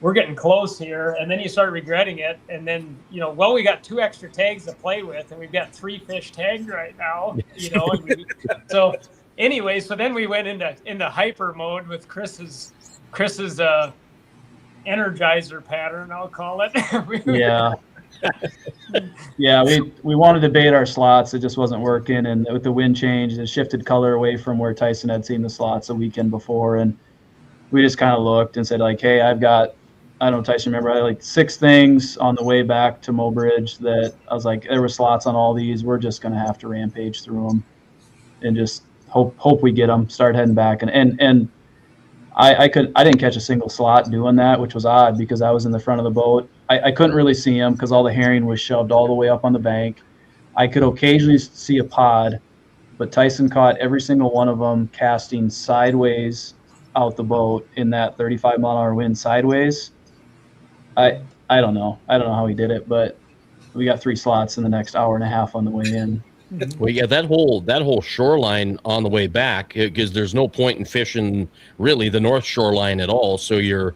we're getting close here. And then you start regretting it. And then, we got 2 extra tags to play with, and we've got 3 fish tagged right now, so anyway, so then we went into hyper mode with Chris's energizer pattern, I'll call it. Yeah. Yeah, we wanted to bait our slots. It just wasn't working. And with the wind change, it shifted color away from where Tyson had seen the slots a weekend before. And we just kind of looked and said, like, hey, I've got, I don't know, Tyson, remember, I had like 6 things on the way back to Mobridge that I was like, there were slots on all these. We're just going to have to rampage through them and just hope we get them, start heading back. And I didn't catch a single slot doing that, which was odd because I was in the front of the boat. I couldn't really see them because all the herring was shoved all the way up on the bank. I could occasionally see a pod, but Tyson caught every single one of them casting sideways out the boat in that 35-mile-an-hour wind sideways. I don't know. I don't know how he did it, but we got 3 slots in the next hour and a half on the way in. Well, yeah, that whole shoreline on the way back, because there's no point in fishing really the north shoreline at all. So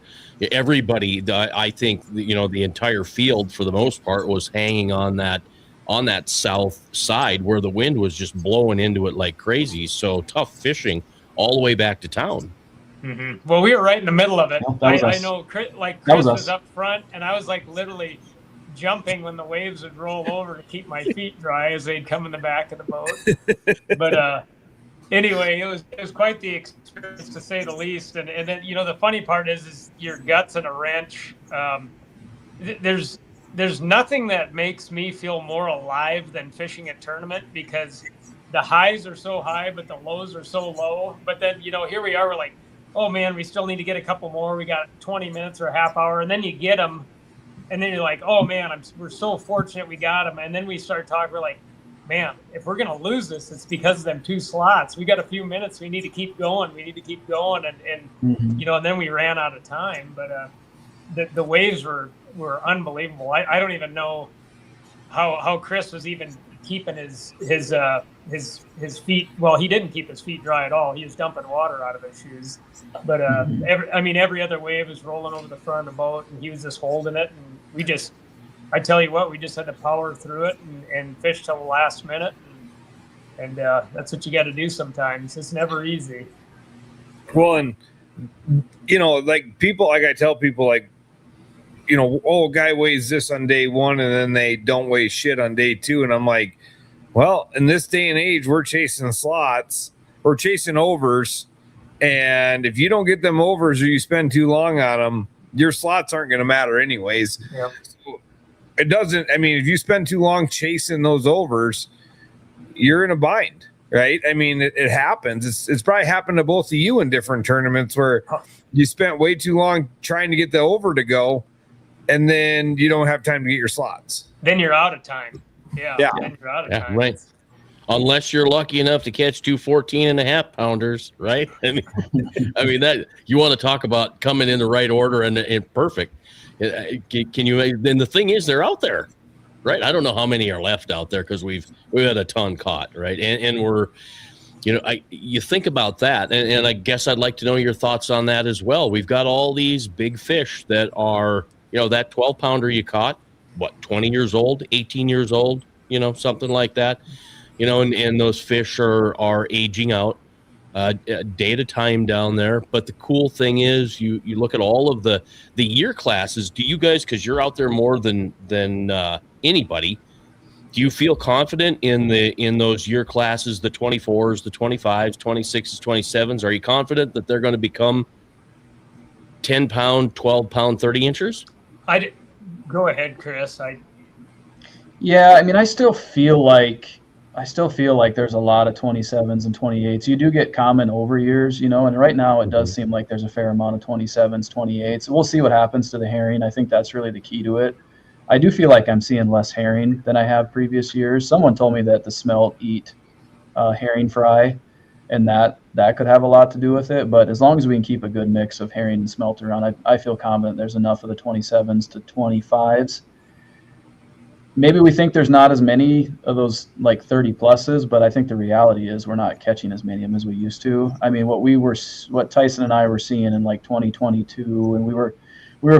everybody, I think, the entire field for the most part was hanging on that south side where the wind was just blowing into it like crazy. So tough fishing all the way back to town. Mm-hmm. Well, we were right in the middle of it. I know, Chris was up front, and I was like literally jumping when the waves would roll over to keep my feet dry as they'd come in the back of the boat. But anyway, it was quite the experience, to say the least. And then the funny part is your guts in a wrench. There's nothing that makes me feel more alive than fishing a tournament, because the highs are so high, but the lows are so low. But then here we are, we're like, oh man, we still need to get a couple more. We got 20 minutes or a half hour, and then you get them. And then you're like, oh man, we're so fortunate we got them. And then we start talking, we're like, man, if we're going to lose this, it's because of them 2 slots. We got a few minutes. We need to keep going. And and then we ran out of time. But the waves were unbelievable. I don't even know how Chris was even keeping his feet. Well, he didn't keep his feet dry at all. He was dumping water out of his shoes. But every other wave was rolling over the front of the boat, and he was just holding it. And I tell you what, we just had to power through it and fish till the last minute. And that's what you got to do sometimes. It's never easy. Well, and I tell people, a guy weighs this on day 1 and then they don't weigh shit on day 2. And I'm like, well, in this day and age, we're chasing slots, we're chasing overs. And if you don't get them overs or you spend too long on them, your slots aren't going to matter anyways. Yep. So it doesn't, if you spend too long chasing those overs, you're in a bind, right? It happens. It's probably happened to both of you in different tournaments where you spent way too long trying to get the over to go, and then you don't have time to get your slots. Then you're out of time. Yeah. Then you're out of time. Right. Unless you're lucky enough to catch 2 14.5 pounders, right? That you want to talk about coming in the right order and perfect. Can you? Then the thing is, they're out there, right? I don't know how many are left out there because we've had a ton caught, right? And we're, you think about that, and I guess I'd like to know your thoughts on that as well. We've got all these big fish that are, that 12-pounder you caught, 20 years old, 18 years old, something like that. And those fish are aging out day at a time down there. But the cool thing is you look at all of the year classes. Do you guys, because you're out there more than anybody, do you feel confident in those year classes, the 24s, the 25s, 26s, 27s? Are you confident that they're going to become 10-pound, 12-pound, 30 inchers? Go ahead, Chris. Yeah, I still feel like there's a lot of 27s and 28s. You do get common over years, and right now it does seem like there's a fair amount of 27s, 28s. We'll see what happens to the herring. I think that's really the key to it. I do feel like I'm seeing less herring than I have previous years. Someone told me that the smelt eat herring fry. and that could have a lot to do with it. But as long as we can keep a good mix of herring and smelter around, I feel confident there's enough of the 27s to 25s. Maybe we think there's not as many of those like 30 pluses, but I think the reality is we're not catching as many of them as we used to. I mean, what Tyson and I were seeing in like 2022, and we were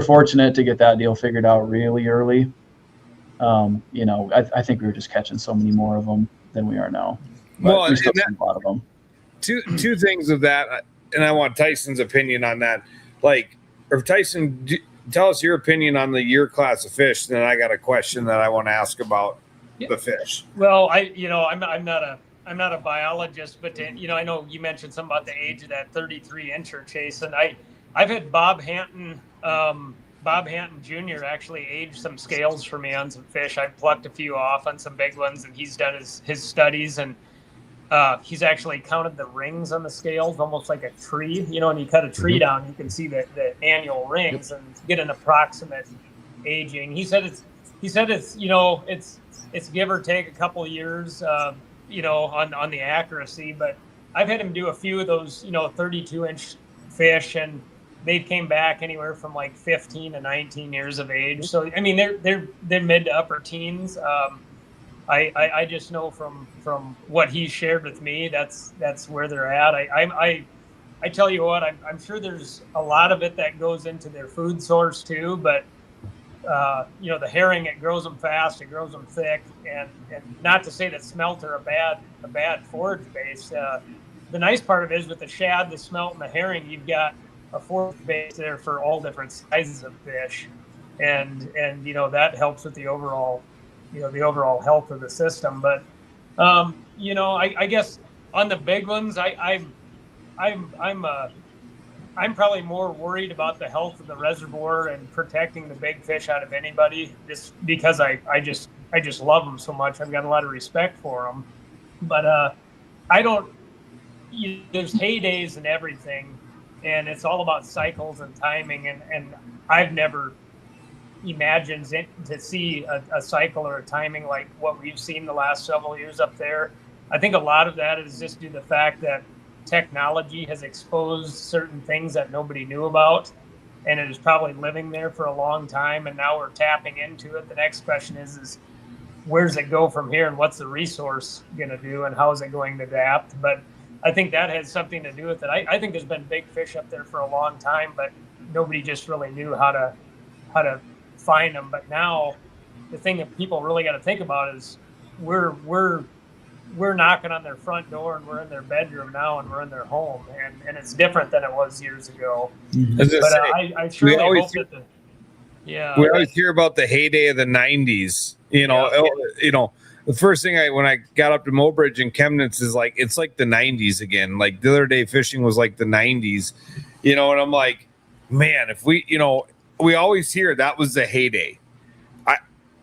fortunate to get that deal figured out really early. I think we were just catching so many more of them than we are now. But Well, we still and see a lot of them. two things of that, and I want Tyson's opinion on that. Like, or Tyson, tell us your opinion on the year class of fish. Then I got a question that I want to ask about the fish. Well, I'm not a biologist, but I know you mentioned something about the age of that 33 incher, Chase, and I've had Bob Hanton Jr. actually age some scales for me on some fish. I've plucked a few off on some big ones, and he's done his studies, and he's actually counted the rings on the scales, almost like a tree. And you cut a tree down, you can see the annual rings and get an approximate aging. He said it's give or take a couple of years, on the accuracy. But I've had him do a few of those, 32-inch fish, and they came back anywhere from like 15 to 19 years of age. So I mean, they're mid to upper teens. I just know from what he shared with me, that's where they're at. I tell you what, I'm sure there's a lot of it that goes into their food source too. But the herring, it grows them fast, it grows them thick, and not to say that smelt are a bad forage base. The nice part of it is with the shad, the smelt, and the herring, you've got a forage base there for all different sizes of fish, and that helps with the overall health of the system. But I guess on the big ones, I'm probably more worried about the health of the reservoir and protecting the big fish out of anybody, just because I just love them so much. I've got a lot of respect for them, but there's heydays and everything, and it's all about cycles and timing, and I've never imagined to see a cycle or a timing like what we've seen the last several years up there. I think a lot of that is just due to the fact that technology has exposed certain things that nobody knew about, and it is probably living there for a long time, and now we're tapping into it. The next question is where's it go from here, and what's the resource going to do, and how is it going to adapt? But I think that has something to do with it. I think there's been big fish up there for a long time, but nobody just really knew how to find them. But now the thing that people really got to think about is we're knocking on their front door, and we're in their bedroom now, and we're in their home, and it's different than it was years ago. But I surely hope that we always hear about the heyday of the 90s. The first thing when I got up to Mobridge and Chemnitz is like, it's like the 90s again. Like the other day, fishing was like the 90s, and I'm like, man, if we always hear that was the heyday.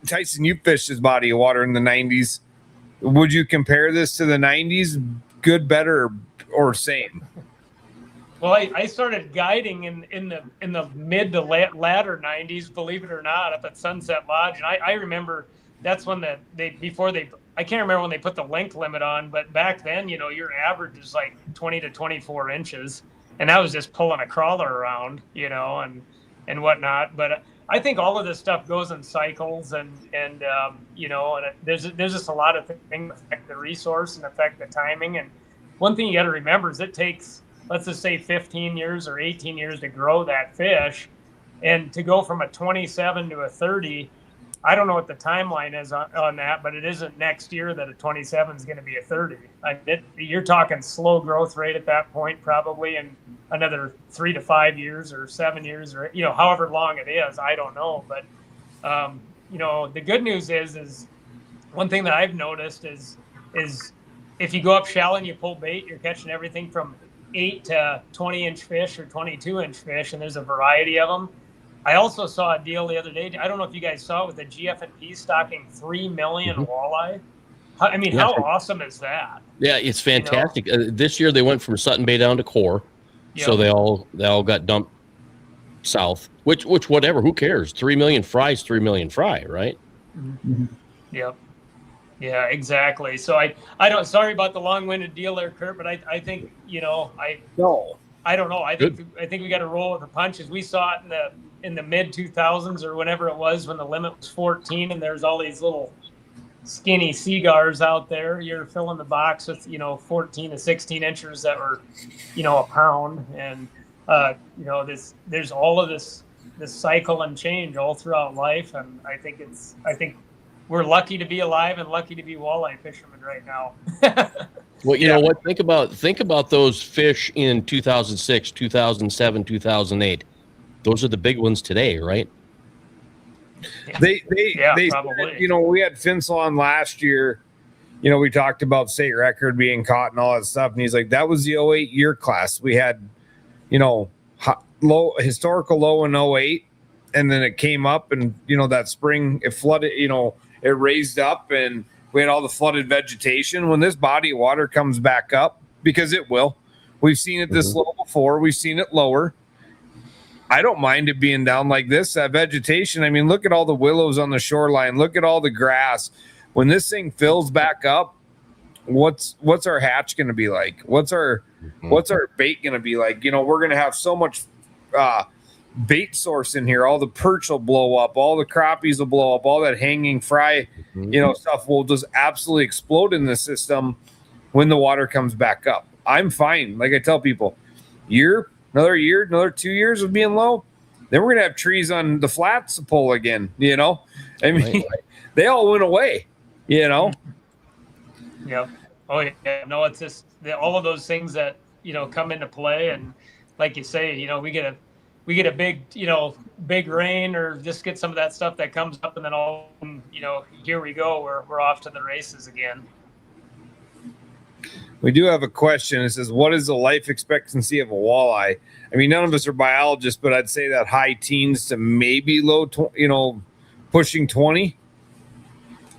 Tyson, you fished this body of water in the 90s. Would you compare this to the 90s? Good, better, or same? Well, I started guiding in the mid to latter 90s, believe it or not, up at Sunset Lodge. And I remember that's when I can't remember when they put the length limit on, but back then, your average is like 20 to 24 inches. And that was just pulling a crawler around, and whatnot. But I think all of this stuff goes in cycles, and there's just a lot of things that affect the resource and affect the timing. And one thing you got to remember is it takes, let's just say 15 years or 18 years to grow that fish, and to go from a 27 to a 30. I don't know what the timeline is on that, but it isn't next year that a 27 is going to be a 30. You're talking slow growth rate at that point, probably, and another 3 to 5 years or 7 years, or however long it is. I don't know, but the good news is one thing that I've noticed is if you go up shallow and you pull bait, you're catching everything from 8 to 20-inch fish or 22-inch fish, and there's a variety of them. I also saw a deal the other day. I don't know if you guys saw it, with the GF&P stocking 3 million walleye. I mean, how awesome is that? Yeah, it's fantastic. This year they went from Sutton Bay down to Core, so they all got dumped south. Which whatever, who cares? 3 million fries, 3 million fry, right? Mm-hmm. Yep. Yeah, exactly. So I don't, sorry about the long-winded deal there, Kurt, but I think, No. I don't know. I think we got to roll with the punches. We saw it in the mid 2000s or whenever it was when the limit was 14 and there's all these little skinny cigars out there. You're filling the box with 14 to 16 inches that were a pound, and there's all of this cycle and change all throughout life, and I think we're lucky to be alive and lucky to be walleye fishermen right now. Well, you know what? Think about those fish in 2006, 2007, 2008. Those are the big ones today, right? They probably. said, we had Finsel on last year. We talked about state record being caught and all that stuff, and he's like, that was the 08 year class. We had, historical low in 08, and then it came up, and that spring it flooded. It raised up, and we had all the flooded vegetation. When this body of water comes back up, because it will, we've seen it this low before. We've seen it lower. I don't mind it being down like this. That vegetation, I mean, look at all the willows on the shoreline. Look at all the grass. When this thing fills back up, what's our hatch going to be like? What's our bait going to be like? We're going to have so much bait source in here. All the perch will blow up. All the crappies will blow up. All that hanging fry, stuff will just absolutely explode in the system when the water comes back up. I'm fine. Like I tell people, another 2 years of being low, then we're going to have trees on the flats to pull again, I mean, right. They all went away, Yep. Oh yeah. No, it's just all of those things that, come into play. And like you say, we get a big, big rain or just get some of that stuff that comes up, and then here we go. We're off to the races again. We do have a question. It says, what is the life expectancy of a walleye? I mean, none of us are biologists, but I'd say that high teens to maybe low, pushing 20.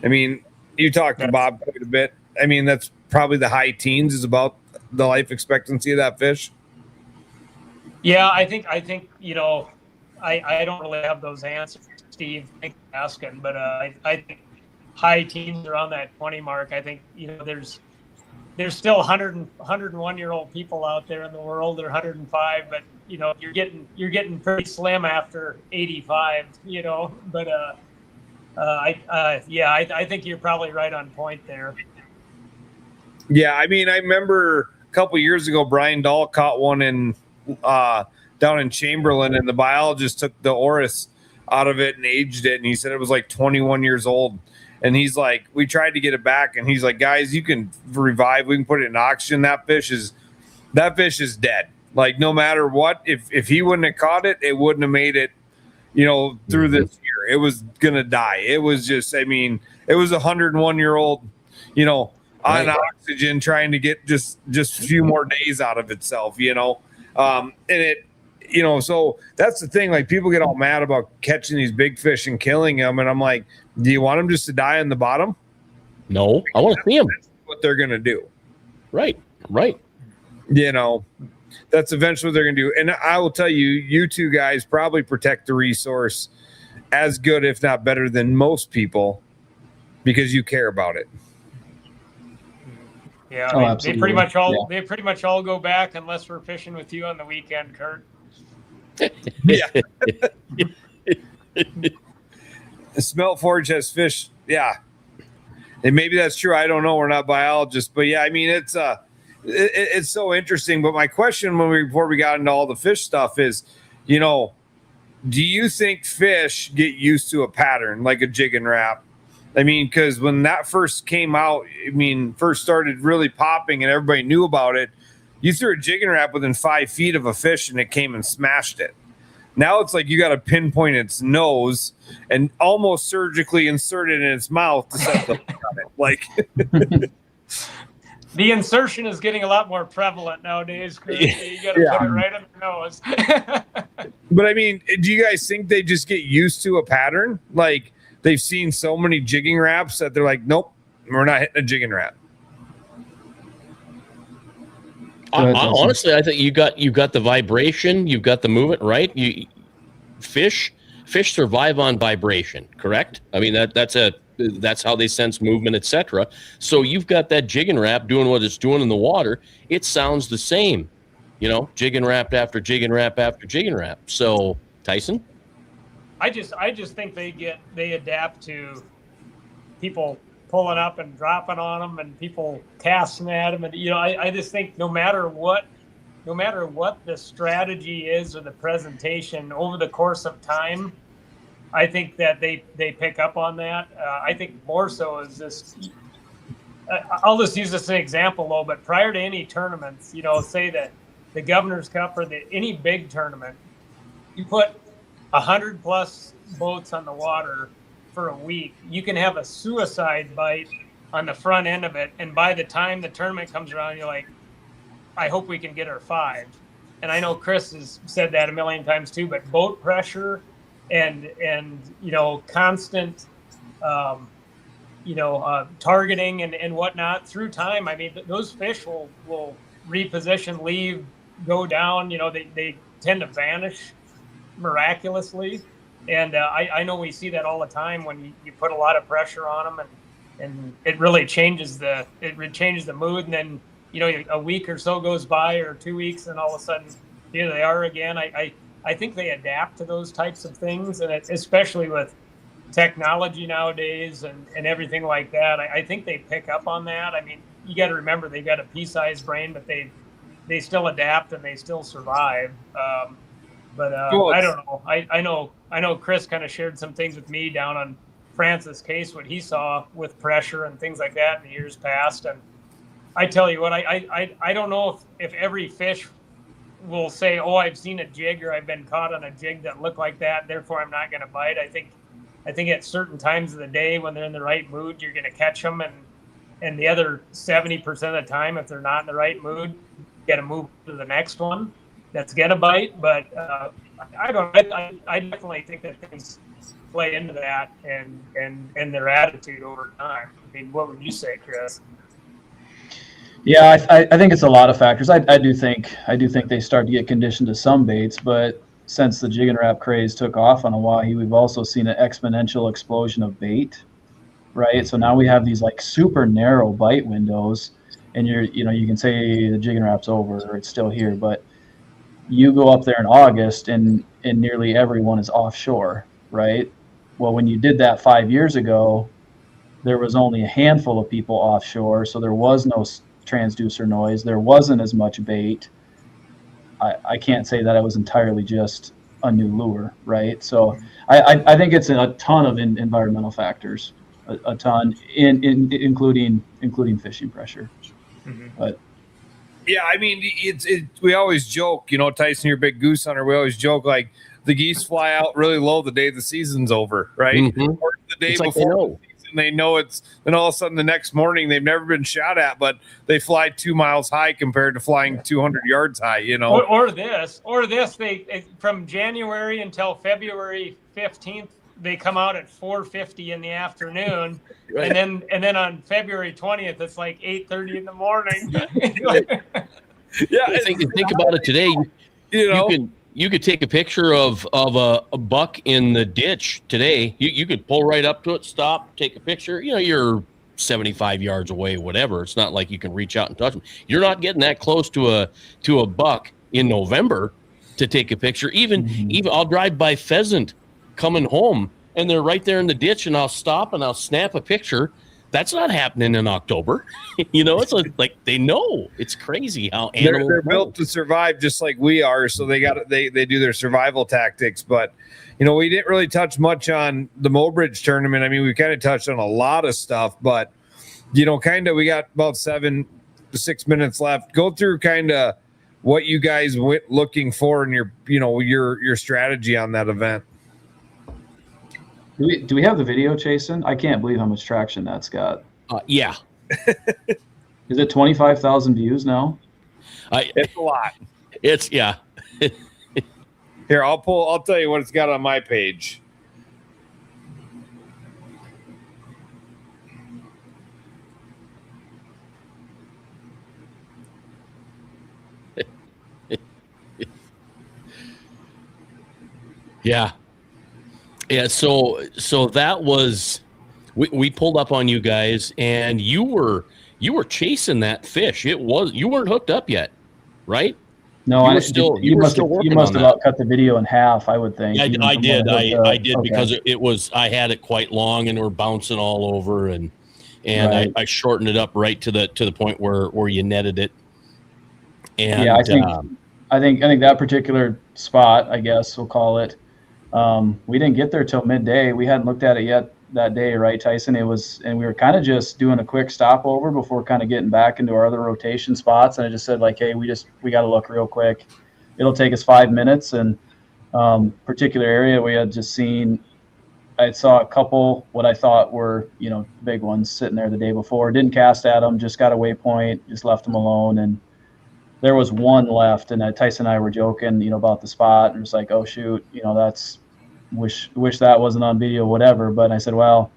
I mean, you talked to Bob quite a bit. I mean, that's probably the high teens is about the life expectancy of that fish. Yeah, I think I don't really have those answers, Steve. Thanks for asking, but I think high teens around that 20 mark. I think there's still 101-year-old people out there in the world. They're 105, but you're getting pretty slim after 85. But I think you're probably right on point there. Yeah, I mean, I remember a couple years ago, Brian Dahl caught one in down in Chamberlain, and the biologist took the orris out of it and aged it, and he said it was like 21 years old. And he's like, we tried to get it back, and he's like, guys, you can revive. We can put it in oxygen. That fish is dead. Like, no matter what, if he wouldn't have caught it, it wouldn't have made it, through this year. It was gonna die. It was just, I mean, it was a 101-year-old, on oxygen trying to get just a few more days out of itself, and it. So that's the thing. Like, people get all mad about catching these big fish and killing them, and I'm like, do you want them just to die on the bottom? No, I want to see them. That's what they're gonna do. Right. That's eventually what they're gonna do. And I will tell you, you two guys probably protect the resource as good, if not better, than most people, because you care about it. Yeah, they pretty much all go back unless we're fishing with you on the weekend, Kurt. Yeah. Smelt Forge has fish. Yeah. And maybe that's true. I don't know. We're not biologists, but yeah, I mean, it's so interesting. But my question before we got into all the fish stuff is, do you think fish get used to a pattern like a jig and wrap? I mean, because when that first came out, first started really popping and everybody knew about it, you threw a jig and wrap within 5 feet of a fish and it came and smashed it. Now it's like you got to pinpoint its nose and almost surgically insert it in its mouth to set the hook on it. Like, the insertion is getting a lot more prevalent nowadays, Chris. You got to put it right on the nose. But I mean, do you guys think they just get used to a pattern? Like, they've seen so many jigging wraps that they're like, nope, we're not hitting a jigging wrap. Honestly, I think you got the vibration, you've got the movement, right? Fish survive on vibration, correct? I mean, that's a That's how they sense movement, etc. So you've got that jigging Rap doing what it's doing in the water. It sounds the same, jigging Rap after jigging Rap after jigging Rap. So Tyson, I just think they adapt to people pulling up and dropping on them and people casting at them, and I just think no matter what the strategy is or the presentation over the course of time, I think that they pick up on that. I think more so is just, I'll just use this as an example though, but prior to any tournaments, say that the Governor's Cup or any big tournament, you put 100 plus boats on the water for a week, you can have a suicide bite on the front end of it. And by the time the tournament comes around, you're like, I hope we can get our 5. And I know Chris has said that a million times too, but boat pressure and constant, targeting and whatnot through time. I mean, those fish will reposition, leave, go down, they tend to vanish miraculously. And I know we see that all the time when you put a lot of pressure on them, and it really changes the mood. And then, a week or so goes by, or 2 weeks, and all of a sudden here they are again. I think they adapt to those types of things, and especially with technology nowadays and everything like that. I think they pick up on that. I mean, you got to remember they've got a pea-sized brain, but they still adapt and they still survive. But I don't know. I know Chris kind of shared some things with me down on Francis' case, what he saw with pressure and things like that in years past. And I tell you what, I don't know if every fish will say, oh, I've seen a jig or I've been caught on a jig that looked like that, therefore I'm not going to bite. I think at certain times of the day when they're in the right mood, you're going to catch them. And the other 70% of the time, if they're not in the right mood, you got to move to the next one that's going to bite. But I definitely think that things play into that and their attitude over time. I mean, what would you say, Chris? Yeah, I think it's a lot of factors. I do think they start to get conditioned to some baits, but since the jig and wrap craze took off on Hawaii, we've also seen an exponential explosion of bait, right? So now we have these like super narrow bite windows, and you can say the jig and wrap's over or it's still here, but you go up there in August and nearly everyone is offshore, right? Well, when you did that 5 years ago, there was only a handful of people offshore, so there was no transducer noise. There wasn't as much bait. I can't say that it was entirely just a new lure, right? So I think it's a ton of environmental factors, a ton, including fishing pressure. Mm-hmm. But yeah, I mean, we always joke, Tyson, you're a big goose hunter. We always joke like the geese fly out really low the day the season's over, right? Mm-hmm. Or the day it's before. Like they know it's, then all of a sudden the next morning they've never been shot at, but they fly 2 miles high compared to flying 200 yards high, or this they from January until February 15th they come out at 4:50 in the afternoon. Right. and then on February 20th it's like 8:30 in the morning. Yeah, think about it today. You could take a picture of a buck in the ditch today. You could pull right up to it, stop, take a picture. You're 75 yards away, whatever. It's not like you can reach out and touch them. You're not getting that close to a buck in November to take a picture. Even I'll drive by pheasant coming home, and they're right there in the ditch, and I'll stop and I'll snap a picture. That's not happening in October. It's like they know. It's crazy how animals they're built to survive just like we are. So they do their survival tactics. But we didn't really touch much on the Mobridge tournament. I mean, we kind of touched on a lot of stuff, but we got about 7 to 6 minutes left. Go through kind of what you guys went looking for in your strategy on that event. Do we have the video, Chasen? I can't believe how much traction that's got. Yeah. Is it 25,000 views now? It's a lot. Yeah. Here, I'll tell you what it's got on my page. Yeah. Yeah, so that was we pulled up on you guys, and you were chasing that fish. You weren't hooked up yet, right? No, You were I still you must still have working on that. about cut the video in half, I would think. Yeah, even I from did. when hooked up. I did Okay. because it was, I had it quite long and we're bouncing all over, and Right. I shortened it up right to the point where you netted it. And yeah, I think that particular spot, I guess we'll call it, we didn't get there till midday. We hadn't looked at it yet that day, right, Tyson? And we were kind of just doing a quick stopover before kind of getting back into our other rotation spots. And I just said, like, hey, we got to look real quick. It'll take us 5 minutes. And particular area we had just seen, I saw a couple what I thought were, big ones sitting there the day before. Didn't cast at them, just got a waypoint, just left them alone. And there was one left, and Tyson and I were joking, about the spot, and it was like, oh shoot, that's wish that wasn't on video, whatever. But I said, well,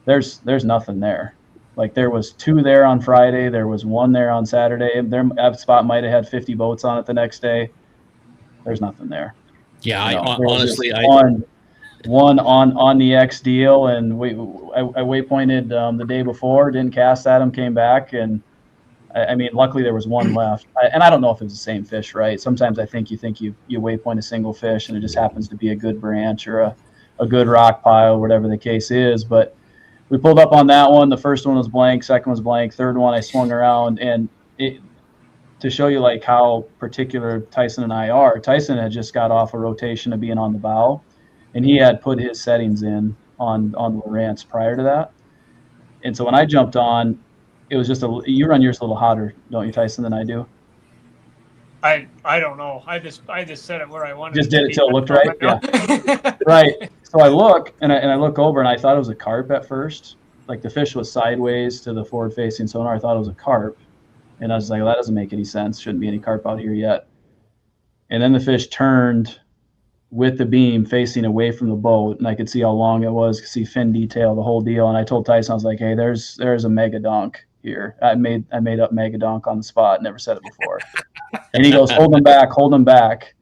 there's nothing there. Like, there was 2 there on Friday, there was 1 there on Saturday. That spot might have had 50 boats on it the next day. There's nothing there. Yeah, honestly, one on the X deal, and I waypointed the day before, didn't cast at him, came back, and I mean, luckily there was 1 left. And I don't know if it was the same fish, right? Sometimes I think you waypoint a single fish and it just happens to be a good branch or a good rock pile, whatever the case is. But we pulled up on that one. The first one was blank, second was blank, third one I swung around. And to show you like how particular Tyson and I are, Tyson had just got off a rotation of being on the bow, and he had put his settings in on the Lowrance prior to that. And so when I jumped on, it was just you run yours a little hotter, don't you, Tyson, than I do? I don't know. I just set it where I wanted. Just did it till it looked right. Yeah. Right. So I look and I look over, and I thought it was a carp at first. Like, the fish was sideways to the forward-facing sonar. I thought it was a carp, and I was like, well, that doesn't make any sense. Shouldn't be any carp out here yet. And then the fish turned with the beam facing away from the boat, and I could see how long it was, could see fin detail, the whole deal. And I told Tyson, I was like, hey, there's a mega donk here. I made up mega donk on the spot, never said it before. And he goes, hold him back.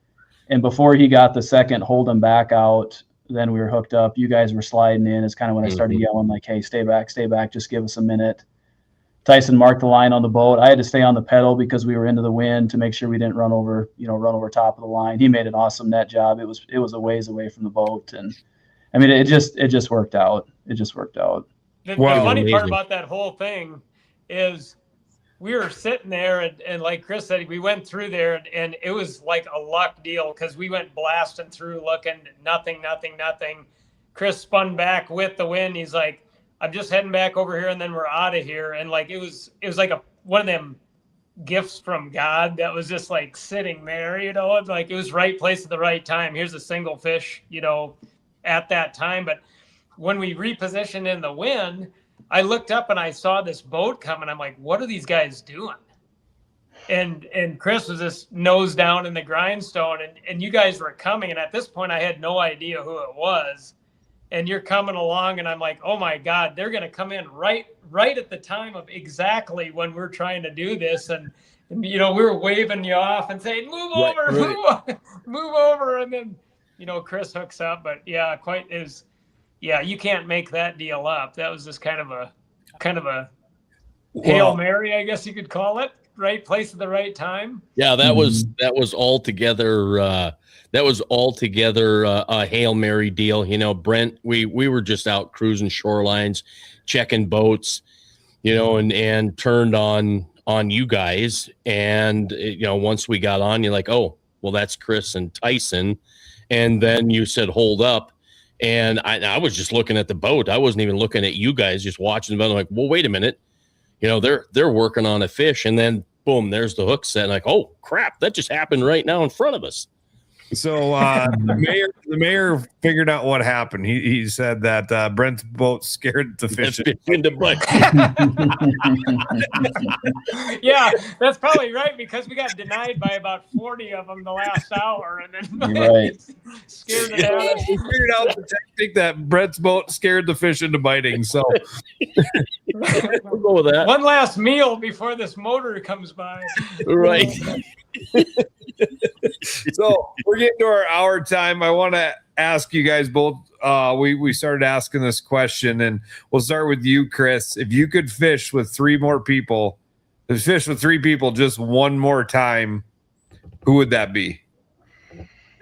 And before he got the second hold him back out, then we were hooked up. You guys were sliding in. It's kind of when I started yelling, like, hey, stay back, just give us a minute. Tyson marked the line on the boat. I had to stay on the pedal because we were into the wind to make sure we didn't run over top of the line. He made an awesome net job. It was a ways away from the boat, and I mean, it just worked out. The funny part about that whole thing is we were sitting there, and like Chris said, we went through there, and it was like a luck deal because we went blasting through, looking nothing. Chris spun back with the wind. He's like, I'm just heading back over here, and then we're out of here. And like it was like one of them gifts from God that was just like sitting there, It's like it was right place at the right time. Here's a single fish, at that time. But when we repositioned in the wind, I looked up and I saw this boat coming. I'm like, what are these guys doing? And Chris was just nose down in the grindstone, and you guys were coming. And at this point, I had no idea who it was. And you're coming along, and I'm like, oh my God, they're going to come in right at the time of exactly when we're trying to do this. And we were waving you off and saying, move over. And then, Chris hooks up, but yeah, you can't make that deal up. That was just kind of a Hail Mary, I guess you could call it. Right place at the right time. Yeah, that was altogether a Hail Mary deal. Brent, we were just out cruising shorelines, checking boats, and turned on you guys. And once we got on, you're like, oh, well, that's Chris and Tyson. And then you said, hold up. And I was just looking at the boat. I wasn't even looking at you guys, just watching them. I'm like, well, wait a minute. They're working on a fish, and then boom, there's the hook set. And like, oh crap, that just happened right now in front of us. So the mayor figured out what happened. He said that Brent's boat scared the fish into butt. Yeah, that's probably right, because we got denied by about 40 of them the last hour, and then right. scared to death. We figured out the technique that Brett's boat scared the fish into biting. So We'll go with that. One last meal before this motor comes by. Right. So we're getting to our hour time. I want to ask you guys both. We started asking this question, and we'll start with you, Chris. If you could fish with three people just one more time, who would that be?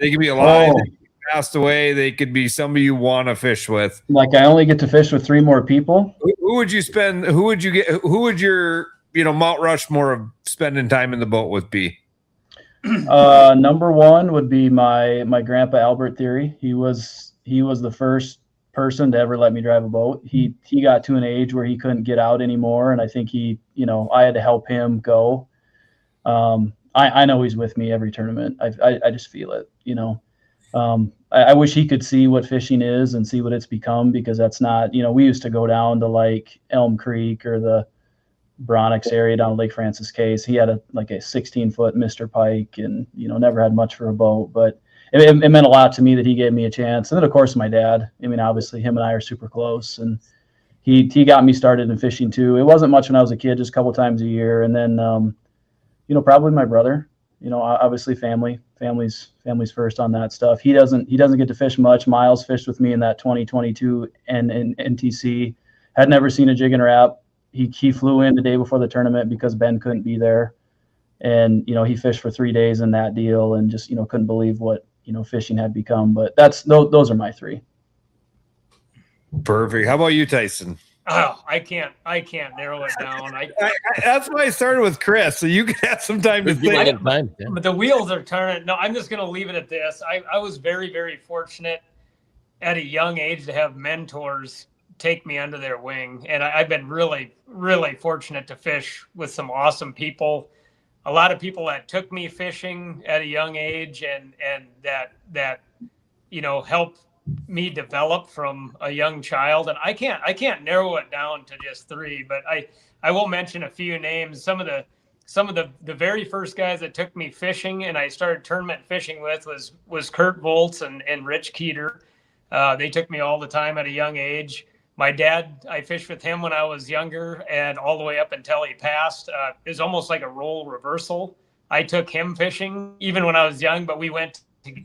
They could be alive, they could be passed away, they could be somebody you want to fish with. Like I only get to fish with three more people? Who would you spend? Who would you get? Who would your Mount Rushmore of spending time in the boat with be? Number one would be my grandpa Albert Theory. He was the first person to ever let me drive a boat. He got to an age where he couldn't get out anymore, and I think I had to help him go. I know he's with me every tournament. I just feel it. I wish he could see what fishing is and see what it's become, because that's not. We used to go down to like Elm Creek or the Bronix area down Lake Francis Case. He had a 16-foot Mr. Pike, and never had much for a boat, but it meant a lot to me that he gave me a chance. And then of course my dad. Obviously him and I are super close, and he got me started in fishing too. It wasn't much when I was a kid, just a couple times a year, and then probably my brother. Obviously family's first on that stuff. He doesn't get to fish much. Miles fished with me in that 2022 NTC. Had never seen a jig and wrap. He flew in the day before the tournament because Ben couldn't be there, and he fished for 3 days in that deal, and just couldn't believe what fishing had become. But those are my three. Perfect. How about you, Tyson? Oh, I can't narrow it down. That's why I started with Chris, so you can have some time to think. But the wheels are turning. No, I'm just going to leave it at this. I was very, very fortunate at a young age to have mentors take me under their wing, and I've been really, really fortunate to fish with some awesome people. A lot of people that took me fishing at a young age, and that helped me develop from a young child. And I can't narrow it down to just three, but I will mention a few names. Some of the very first guys that took me fishing and I started tournament fishing with was Kurt Volz and Rich Keeter. They took me all the time at a young age. My dad, I fished with him when I was younger, and all the way up until he passed. It was almost like a role reversal. I took him fishing even when I was young, but we went to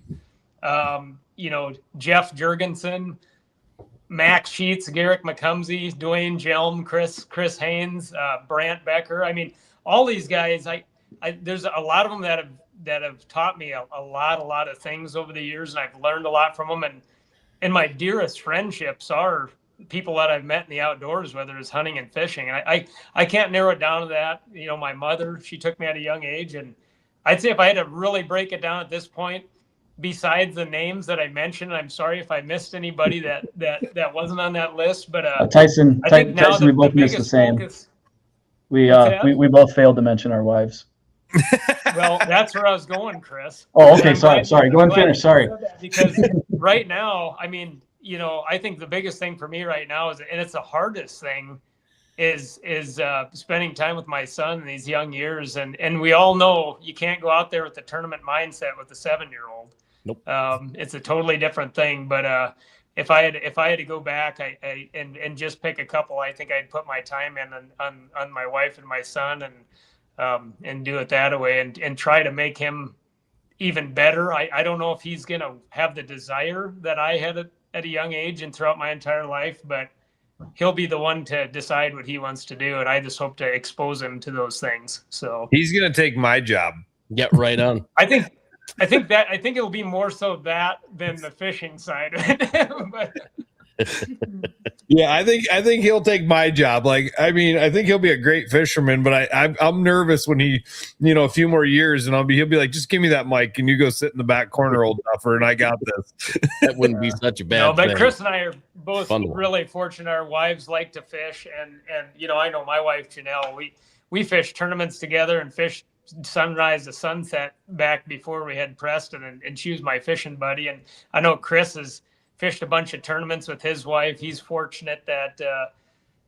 Jeff Jurgensen, Max Sheets, Garrick McCumsey, Dwayne Jelm, Chris Haines, Brant Becker. All these guys, there's a lot of them that have taught me a lot of things over the years, and I've learned a lot from them. And my dearest friendships are people that I've met in the outdoors, whether it's hunting and fishing. And I can't narrow it down to that. My mother, she took me at a young age, and I'd say if I had to really break it down at this point, besides the names that I mentioned, I'm sorry if I missed anybody that wasn't on that list, but Tyson, we both missed the same. We both failed to mention our wives. Well, that's where I was going, Chris. Oh, okay. Sorry. Go and finish. Sorry. Because right now, I think the biggest thing for me right now and it's the hardest thing, is spending time with my son in these young years. And we all know you can't go out there with the tournament mindset with a 7-year-old. Nope. It's a totally different thing. But if I had to go back and just pick a couple, I think I'd put my time in on my wife and my son, and do it that way, and try to make him even better. I don't know if he's going to have the desire that I had at a young age and throughout my entire life, but he'll be the one to decide what he wants to do. And I just hope to expose him to those things. So he's going to take my job. Get right on. I think it'll be more so that than the fishing side of it. But yeah, I think he'll take my job. I think he'll be a great fisherman, but I'm nervous when he, a few more years, and he'll be like, just give me that mic and you go sit in the back corner, old duffer, and I got this. That wouldn't be such a bad but thing. Chris and I are both really fortunate. Our wives like to fish, and I know my wife Janelle. We fish tournaments together and fish sunrise to sunset back before we had Preston, and she was my fishing buddy. And I know Chris has fished a bunch of tournaments with his wife. He's fortunate that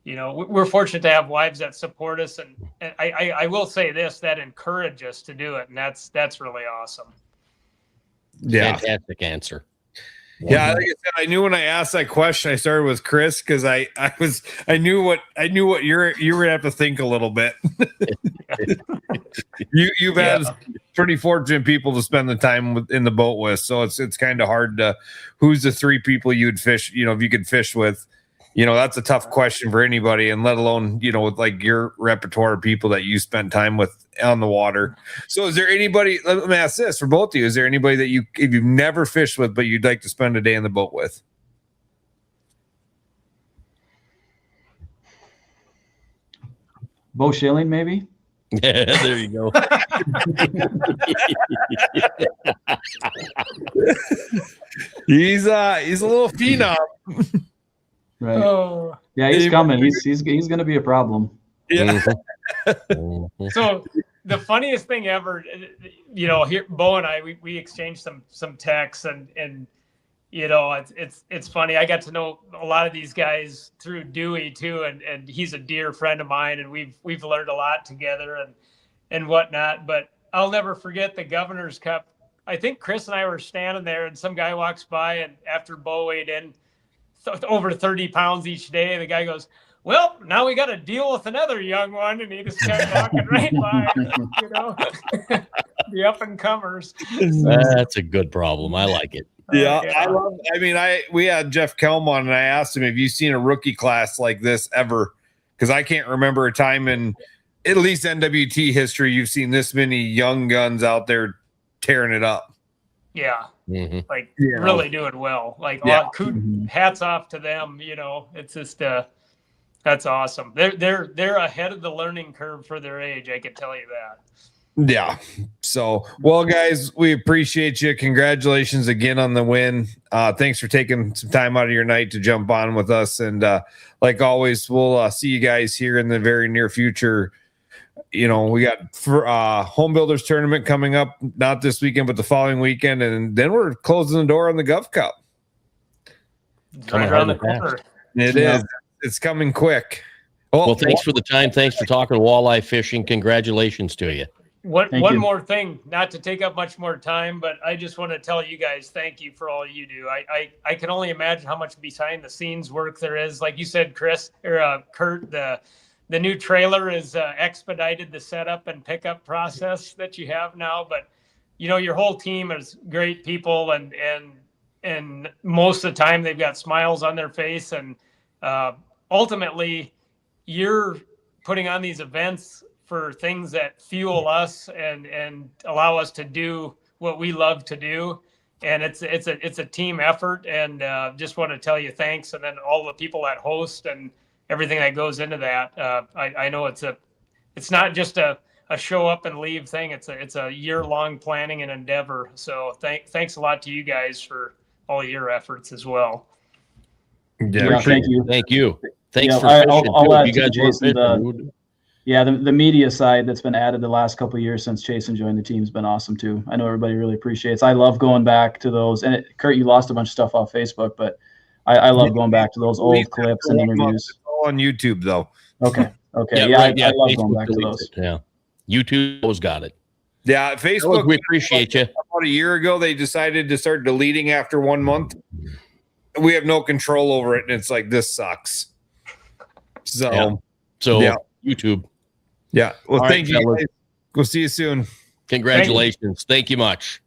we're fortunate to have wives that support us, and I will say this, that encourage us to do it, and that's really awesome. Yeah, fantastic answer. Yeah, like I said, I knew when I asked that question, I started with Chris because I knew what you were gonna have to think a little bit. You've had pretty fortunate people to spend the time in the boat with, so it's kind of hard to who's the 3 people you'd fish, if you could fish with. That's a tough question for anybody, and let alone, with like your repertoire of people that you spent time with on the water. So is there anybody, let me ask this for both of you, is there anybody that if you've never fished with, but you'd like to spend a day in the boat with? Bo Schilling, maybe? Yeah, there you go. He's a little phenom. Right. Oh. Yeah, he's coming. He's going to be a problem. Yeah. So the funniest thing ever, here Bo and I, we exchanged some texts and it's funny. I got to know a lot of these guys through Dewey too, and he's a dear friend of mine, and we've learned a lot together and whatnot. But I'll never forget the Governor's Cup. I think Chris and I were standing there, and some guy walks by, and after Bo weighed in over 30 pounds each day, the guy goes, "Well, now we got to deal with another young one," and he just kept walking right by, the up and comers. That's a good problem. I like it. Yeah. We had Jeff Kelm on, and I asked him, have you seen a rookie class like this ever? Because I can't remember a time in at least NWT history you've seen this many young guns out there tearing it up. Yeah. Mm-hmm. Really doing well. Hats off to them. It's just that's awesome. They're ahead of the learning curve for their age. I can tell you that. Yeah. So, well, guys, we appreciate you. Congratulations again on the win. Thanks for taking some time out of your night to jump on with us. And like always, we'll see you guys here in the very near future. We got Home Builders Tournament coming up, not this weekend, but the following weekend. And then we're closing the door on the Gov Cup. Right around the corner. It is. It's coming quick. Well, thanks for the time. Thanks for talking walleye fishing. Congratulations to you. One more thing, not to take up much more time, but I just want to tell you guys, thank you for all you do. I can only imagine how much behind the scenes work there is. Like you said, Chris or Kurt, the new trailer is expedited the setup and pickup process that you have now. But your whole team is great people, and most of the time they've got smiles on their face, and ultimately you're putting on these events for things that fuel us and allow us to do what we love to do. And it's a team effort, and just want to tell you thanks. And then all the people that host and everything that goes into that. I know it's not just a show up and leave thing. It's a year-long planning and endeavor. So thanks a lot to you guys for all your efforts as well. Yeah, thank you. Thank you. Thanks for I'll add you to guys Jason, the media side that's been added the last couple of years since Jason joined the team has been awesome too. I know everybody really appreciates. I love going back to those. And Kurt, you lost a bunch of stuff off Facebook, but I love going back to those old clips and interviews. It's all on YouTube though. Okay. I love going back to those. Yeah, YouTube always got it. Yeah, Facebook. We appreciate you. About a year ago, they decided to start deleting after 1 month. We have no control over it, and it's like, this sucks. So YouTube. Yeah. Well, all thank right, you. Guys. We'll see you soon. Congratulations. Thank you much.